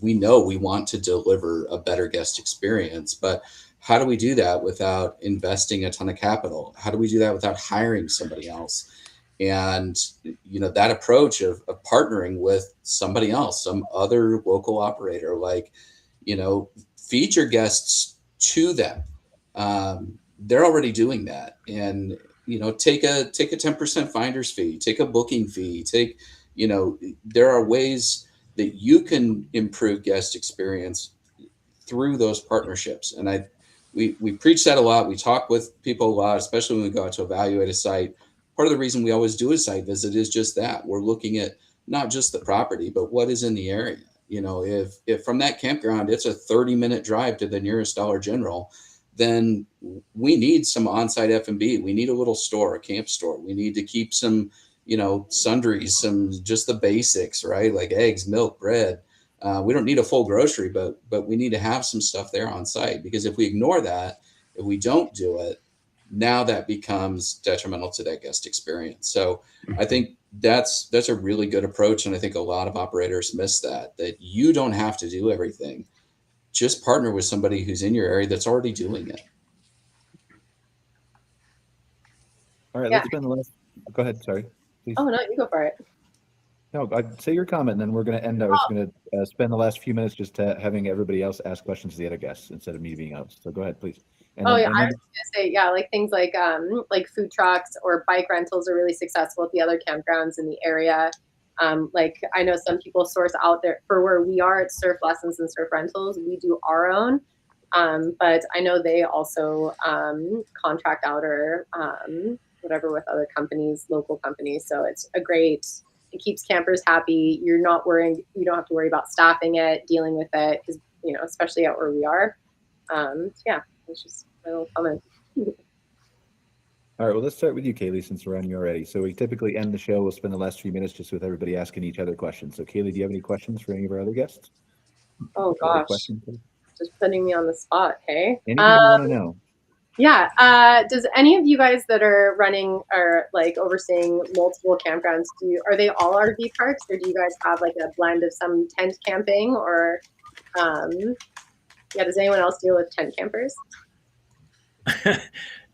we know we want to deliver a better guest experience, but how do we do that without investing a ton of capital? How do we do that without hiring somebody else? And, that approach of partnering with somebody else, some other local operator, like, feed your guests to them. They're already doing that. And, take a 10% finder's fee, take a booking fee, there are ways that you can improve guest experience through those partnerships. And we preach that a lot. We talk with people a lot, especially when we go out to evaluate a site. Part of the reason we always do a site visit is just that. We're looking at not just the property, but what is in the area. You know, if from that campground, it's a 30-minute drive to the nearest Dollar General, then we need some on-site F&B. We need a little store, a camp store. We need to keep some, you know, sundries, some just the basics, right? Like eggs, milk, bread. We don't need a full grocery, but we need to have some stuff there on site, because if we ignore that, if we don't do it, now that becomes detrimental to that guest experience. So I think that's a really good approach. And I think a lot of operators miss that you don't have to do everything. Just partner with somebody who's in your area that's already doing it. All right, Yeah. let's spend the last. Go ahead. Sorry. Please. Oh no, you go for it. No, I'd say your comment, and then we're going to end. I was going to spend the last few minutes just having everybody else ask questions to the other guests instead of me being out. So go ahead, please. And I then- was gonna say, yeah, like things like food trucks or bike rentals are really successful at the other campgrounds in the area. Like I know some people source out there for where we are at surf lessons and surf rentals. We do our own, but I know they also contract out or whatever with other companies, local companies. So it's it keeps campers happy. You're not worrying. You don't have to worry about staffing it, dealing with it, because especially out where we are. Yeah, it's just my little comment. All right, well, let's start with you, Kaylee, since we're on you already. So we typically end the show. We'll spend the last few minutes just with everybody asking each other questions. So Kaylee, do you have any questions for any of our other guests? Oh gosh, just putting me on the spot. Hey, anything you want to know? Yeah. Does any of you guys that are running or like overseeing multiple campgrounds, are they all RV parks, or do you guys have like a blend of some tent camping, or does anyone else deal with tent campers?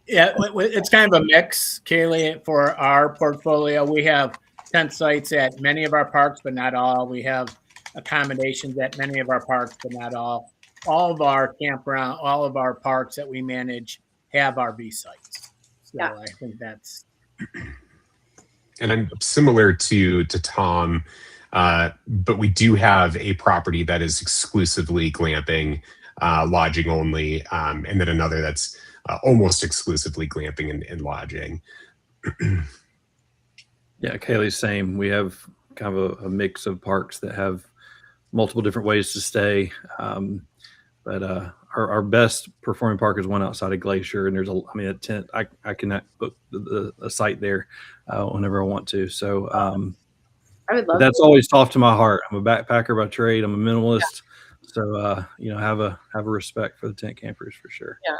Yeah, it's kind of a mix, Kaylee. For our portfolio, we have tent sites at many of our parks, but not all. We have accommodations at many of our parks, but not all. All of our campground, all of our parks that we manage have RV sites. So yeah. I think that's. And I'm similar to Tom, but we do have a property that is exclusively glamping, lodging only, and then another that's almost exclusively glamping and lodging. Yeah, Kaylee's same. We have kind of a mix of parks that have multiple different ways to stay. But our best performing park is one outside of Glacier, and there's a tent. I cannot book a site there whenever I want to. So I would love. That's always soft to my heart. I'm a backpacker by trade. I'm a minimalist, so have a respect for the tent campers for sure. Yeah.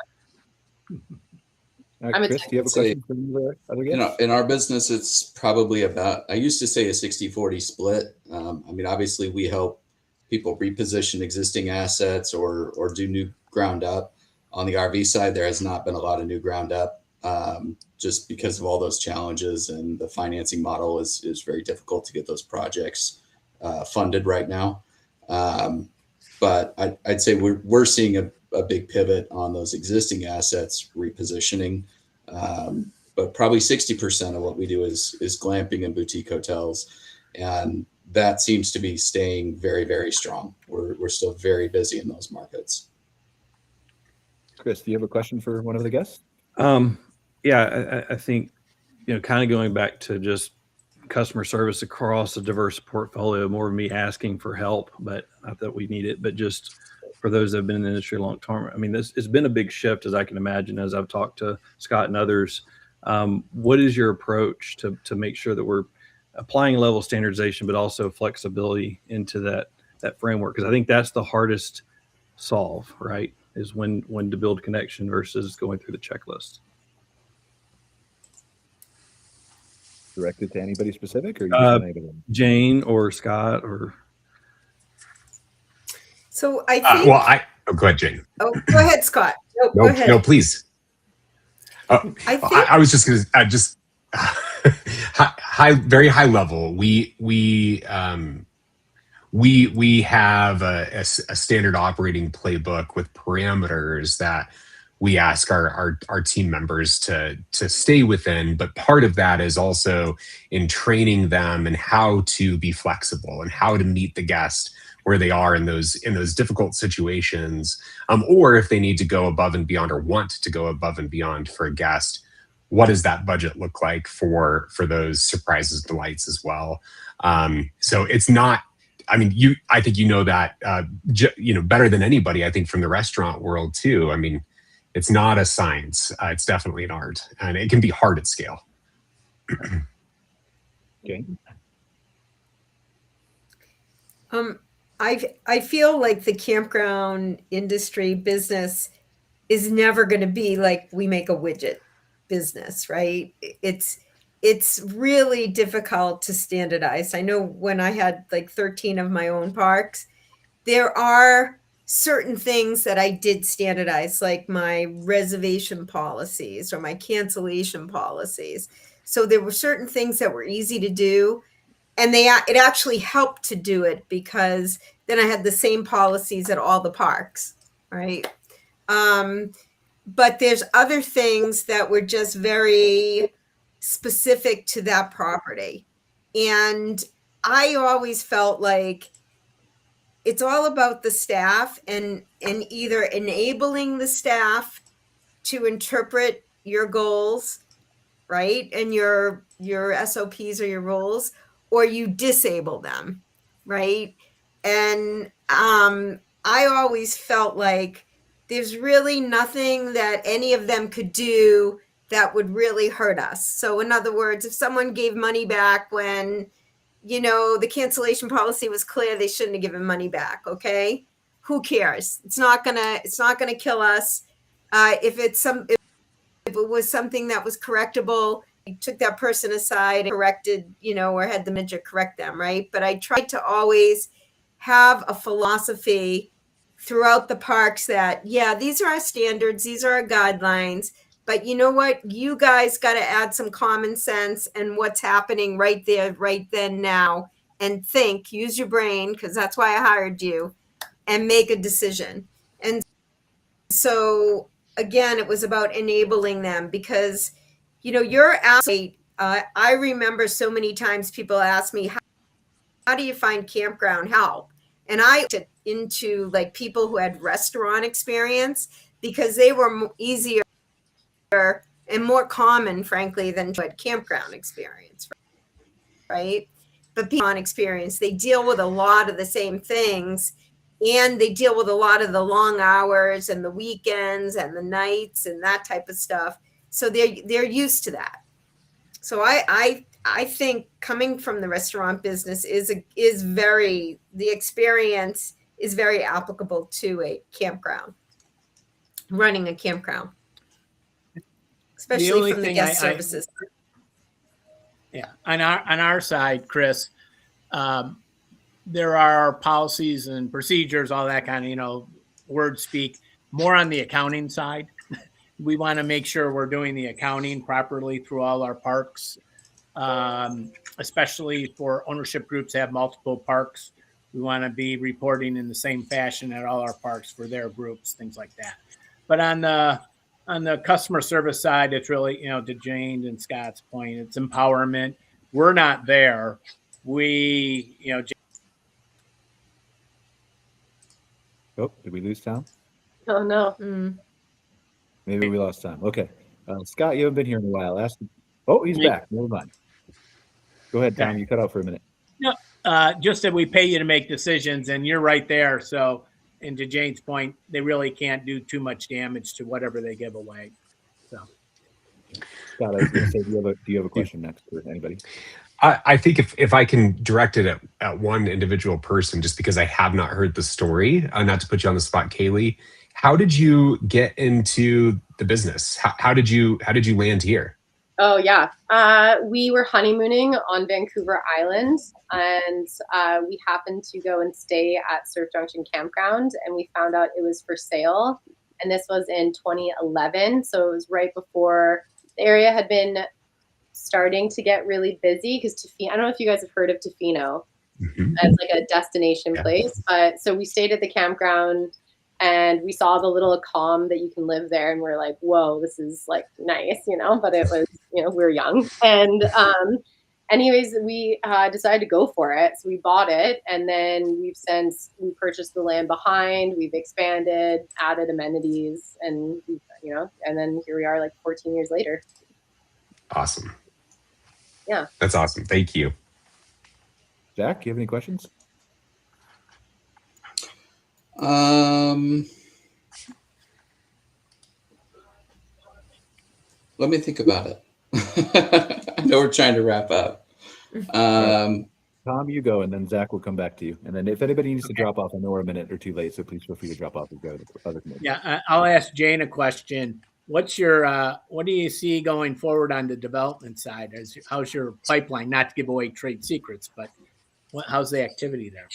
All right, Chris, do you have a question for the other guests? In our business, it's probably about, I used to say a 60-40 split. Obviously we help people reposition existing assets or do new ground up. On the RV side, there has not been a lot of new ground up just because of all those challenges, and the financing model is very difficult to get those projects funded right now. But I'd say we're seeing a big pivot on those existing assets repositioning. But probably 60% of what we do is glamping and boutique hotels. And that seems to be staying very, very strong. We're still very busy in those markets. Chris, do you have a question for one of the guests? Yeah, I think, kind of going back to just customer service across a diverse portfolio, more of me asking for help, but not that we need it, but just for those that have been in the industry a long term. I mean, it's been a big shift, as I can imagine, as I've talked to Scott and others. What is your approach to make sure that we're applying a level of standardization, but also flexibility into that framework? Because I think that's the hardest solve, right? Is when to build connection versus going through the checklist. Directed to anybody specific, or Jane or Scott or? So I think. Go ahead, Jane. Oh, go ahead, Scott. Go ahead. No, please. I was just going to very high level. We have a standard operating playbook with parameters that we ask our team members to stay within. But part of that is also in training them and how to be flexible and how to meet the guest where they are in those difficult situations, or if they need to go above and beyond or want to go above and beyond for a guest, what does that budget look like for those surprises, delights as well. So it's not, I mean, I think you know that better than anybody, I think, from the restaurant world too. I mean, it's not a science, it's definitely an art, and it can be hard at scale. Okay. I feel like the campground industry business is never going to be like we make a widget business, right? It's really difficult to standardize. I know when I had like 13 of my own parks, there are certain things that I did standardize, like my reservation policies or my cancellation policies. So there were certain things that were easy to do, and it actually helped to do it because then I had the same policies at all the parks, right? But there's other things that were just very specific to that property. And I always felt like it's all about the staff and either enabling the staff to interpret your goals, right? And your SOPs or your rules, or you disable them, right? And I always felt like there's really nothing that any of them could do that would really hurt us. So in other words, if someone gave money back when, the cancellation policy was clear, they shouldn't have given money back. Okay. Who cares? It's not gonna kill us. If it was something that was correctable, I took that person aside and corrected, or had the manager correct them. Right. But I tried to always have a philosophy throughout the parks that, yeah, these are our standards, these are our guidelines, but you know what? You guys got to add some common sense and what's happening right there, right then, now, and use your brain, because that's why I hired you, and make a decision. And so, again, it was about enabling them because, you're absolutely, I remember so many times people ask me, how do you find campground help? And I looked into like people who had restaurant experience because they were easier and more common, frankly, than who had campground experience, right? But people on experience, they deal with a lot of the same things, and they deal with a lot of the long hours and the weekends and the nights and that type of stuff. So they're used to that. So I think coming from the restaurant business the experience is very applicable to a campground, running a campground, especially from the guest services. Yeah, on our side, Chris, there are policies and procedures, all that kind of word speak. More on the accounting side, we want to make sure we're doing the accounting properly through all our parks. Especially for ownership groups that have multiple parks. We want to be reporting in the same fashion at all our parks for their groups, things like that. But on the customer service side, it's really, to Jane and Scott's point, it's empowerment. We're not there. We, Oh, did we lose Tom? Oh no. Maybe we lost Tom. Okay. Scott, you haven't been here in a while. Oh, he's back. Never mind. Go ahead, Tom. You cut out for a minute. No, just that we pay you to make decisions, and you're right there. So, and to Jane's point, they really can't do too much damage to whatever they give away. So, Scott, I was going to say, do you have a question next for anybody? I think if I can direct it at one individual person, just because I have not heard the story, not to put you on the spot, Kaylee, how did you get into the business? How did you land here? Oh yeah, we were honeymooning on Vancouver Island, and we happened to go and stay at Surf Junction Campground, and we found out it was for sale. And this was in 2011, so it was right before the area had been starting to get really busy, because I don't know if you guys have heard of Tofino as like a destination place, but so we stayed at the campground and we saw the little calm that you can live there, and we're like, whoa, this is like nice, but it was, we were young. And anyways, we decided to go for it. So we bought it, and then we purchased the land behind, we've expanded, added amenities, and and then here we are like 14 years later. Awesome. Yeah. That's awesome. Thank you. Zach, you have any questions? Let me think about it. I know we're trying to wrap up. Tom, you go, and then Zach will come back to you. And then if anybody needs to drop off, I know we're a minute or two late, so please feel free to drop off and go to the other committee. Yeah, I'll ask Jane a question. What's your what do you see going forward on the development side? How's your pipeline? Not to give away trade secrets, but how's the activity there?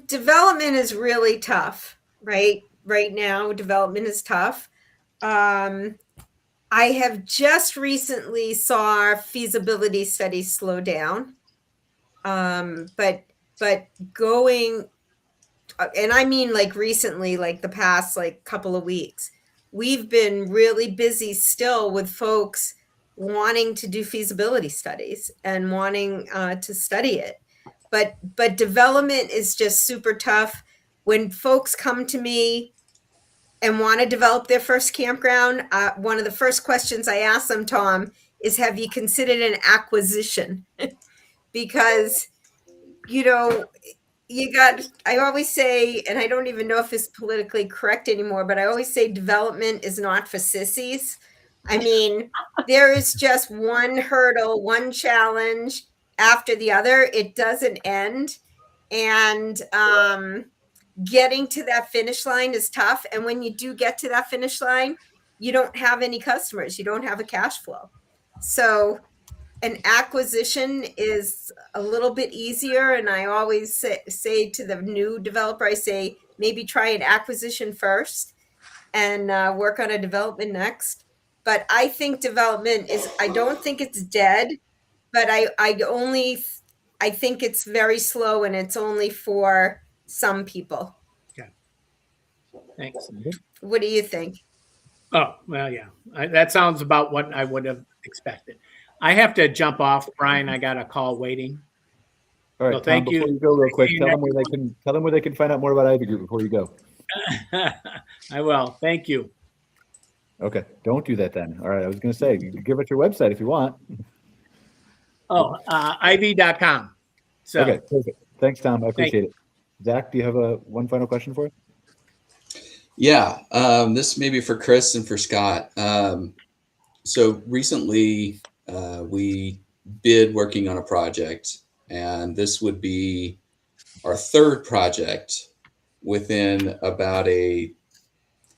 Development is really tough, right? Right now, development is tough. I have just recently saw feasibility studies slow down. But going, and I mean like recently, like the past like couple of weeks, we've been really busy still with folks wanting to do feasibility studies and wanting to study it. But development is just super tough. When folks come to me and want to develop their first campground, one of the first questions I ask them, Tom, is have you considered an acquisition? Because, you know, I always say, and I don't even know if it's politically correct anymore, but I always say development is not for sissies. I mean, there is just one hurdle, one challenge after the other. It doesn't end. And getting to that finish line is tough. And when you do get to that finish line, you don't have any customers. You don't have a cash flow. So an acquisition is a little bit easier. And I always say to the new developer, I say, maybe try an acquisition first and work on a development next. But I think development I don't think it's dead, but I think it's very slow and it's only for some people. Okay. Thanks. What do you think? Oh, well, yeah. That sounds about what I would have expected. I have to jump off, Brian. I got a call waiting. All right, So Tom, thank before you. you go real quick, tell them where they can find out more about Ivy Group before you go. I will. Thank you. Okay, don't do that then. All right, I was going to say, you can give us your website if you want. Oh, iv.com. So, Okay, perfect. Thanks, Tom. I appreciate it. Zach, do you have one final question for us? Yeah, this may be for Chris and for Scott. So recently, we bid working on a project, and this would be our third project within about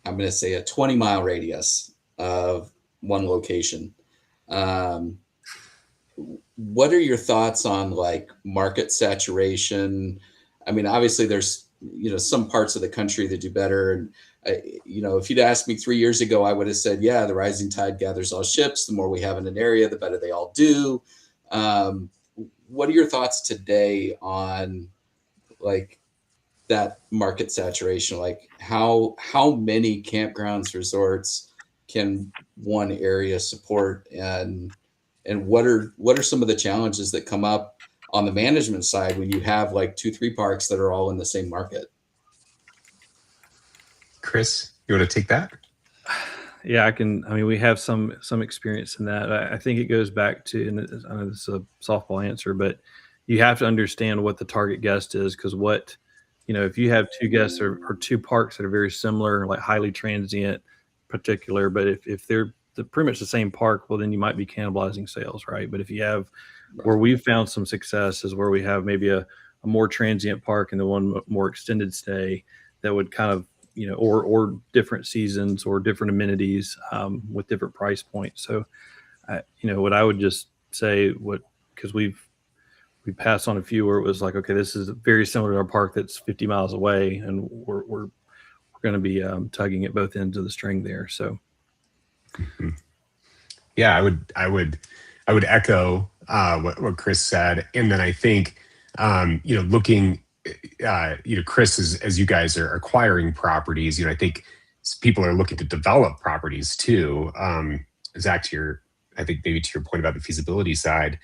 I'm going to say a 20-mile radius of one location. What are your thoughts on like market saturation? I mean, obviously there's, some parts of the country that do better. And, if you'd asked me 3 years ago, I would have said, yeah, the rising tide gathers all ships. The more we have in an area, the better they all do. What are your thoughts today on like that market saturation? Like how many campgrounds, resorts can one area support, and what are some of the challenges that come up on the management side when you have like 2-3 parks that are all in the same market? Chris, you want to take that? Yeah, I can. I mean, we have some experience in that. I think it goes back to, and I know this is a softball answer, but you have to understand what the target guest is, because if you have two guests or two parks that are very similar, like highly transient, particular, but if they're pretty much the same park, well, then you might be cannibalizing sales, right? But if you have, where we've found some success is where we have maybe a more transient park and the one more extended stay that would kind of, or different seasons or different amenities with different price points. So, what I would just say, because we passed on a few where it was like, okay, this is very similar to our park that's 50 miles away, and we're going to be tugging at both ends of the string there. So, yeah, I would echo what Chris said, and then I think looking. Chris, as you guys are acquiring properties, I think people are looking to develop properties too. Zach, I think maybe to your point about the feasibility side,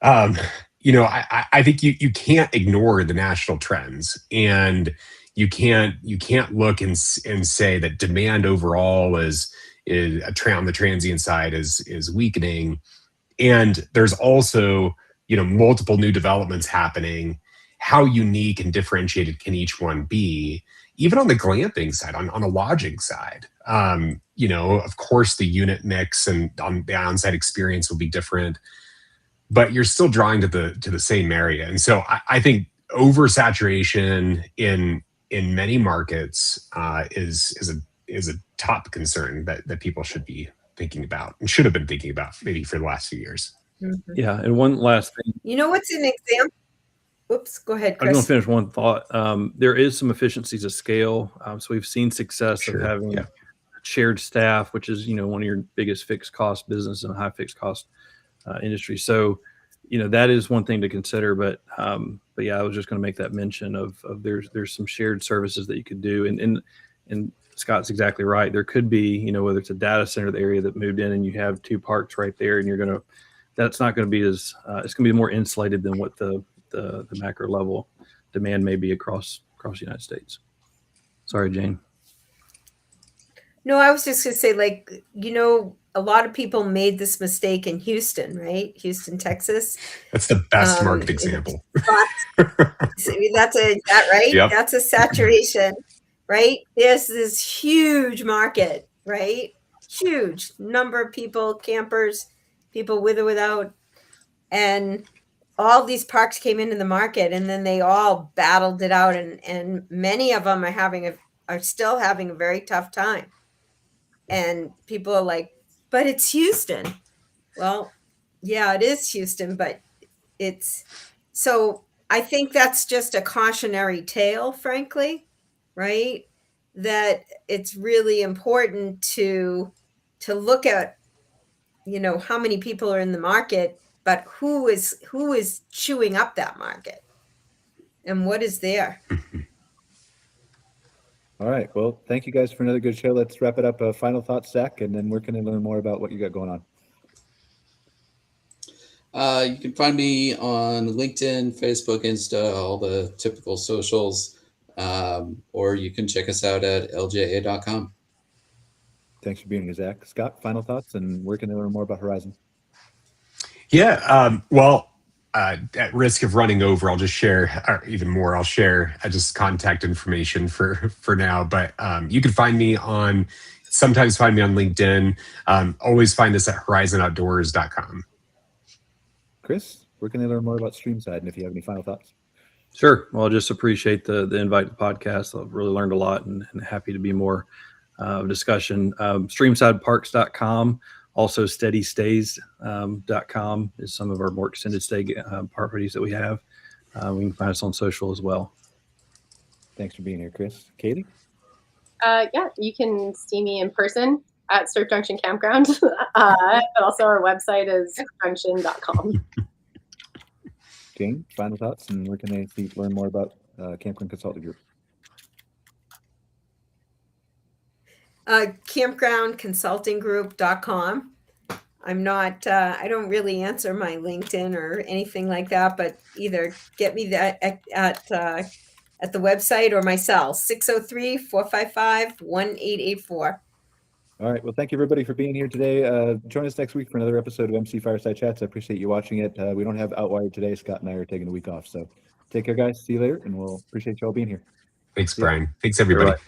I think you can't ignore the national trends. And, you can't look and say that demand overall is on the transient side is weakening. And there's also, multiple new developments happening. How unique and differentiated can each one be? Even on the glamping side, on a lodging side, of course the unit mix and on the onsite experience will be different, but you're still drawing to the same area. And so I think oversaturation in many markets is a top concern that people should be thinking about and should have been thinking about maybe for the last few years. Mm-hmm. Yeah, and one last thing. What's an example? Oops, go ahead, Chris. I was going to finish one thought. There is some efficiencies of scale. So we've seen success of having shared staff, which is, one of your biggest fixed cost business in a high fixed cost industry. So, that is one thing to consider. But yeah, I was just going to make that mention of there's some shared services that you could do. And Scott's exactly right. There could be, whether it's a data center, the area that moved in, and you have two parks right there, and that's not going to be as it's going to be more insulated than what the macro level demand may be across the United States. Sorry, Jane. No, I was just going to say, a lot of people made this mistake in Houston, right? Houston, Texas. That's the best market example. That's right? Yep. That's a saturation, right? There's this huge market, right? Huge number of people, campers, people with or without, and all these parks came into the market, and then they all battled it out, and many of them are still having a very tough time. And people are like, but it's Houston. Well, yeah, it is Houston, but so I think that's just a cautionary tale, frankly, right? That it's really important to look at, how many people are in the market, but who is chewing up that market and what is there. All right. Well, thank you guys for another good show. Let's wrap it up. Final thoughts, Zach, and then we're going to learn more about what you got going on. You can find me on LinkedIn, Facebook, Insta, all the typical socials, or you can check us out at lja.com. Thanks for being here, Zach. Scott, final thoughts, and where can they learn more about Horizon? Yeah. At risk of running over, I'll just share, or even more, I'll share just contact information for now. But you can sometimes find me on LinkedIn. Always find us at horizonoutdoors.com. Chris, where can they learn more about StreamSide, and if you have any final thoughts? Sure. Well, I just appreciate the invite to the podcast. I've really learned a lot and happy to be more discussion. StreamSideParks.com. Also, SteadyStays.com is some of our more extended stay properties that we have. We can find us on social as well. Thanks for being here, Chris. Katie? Yeah, you can see me in person at Surf Junction Campground. But also our website is surfjunction.com. Jane, final thoughts, and where can they learn more about Campground Consulting Group? Campgroundconsultinggroup.com. I'm not, I don't really answer my LinkedIn or anything like that, but either get me that at the website or my cell, 603-455-1884. All right. Well, thank you, everybody, for being here today. Join us next week for another episode of MC Fireside Chats. I appreciate you watching it. We don't have Outwired today. Scott and I are taking a week off. So take care, guys. See you later, and we'll appreciate you all being here. Thanks, Brian. Thanks, everybody. Right.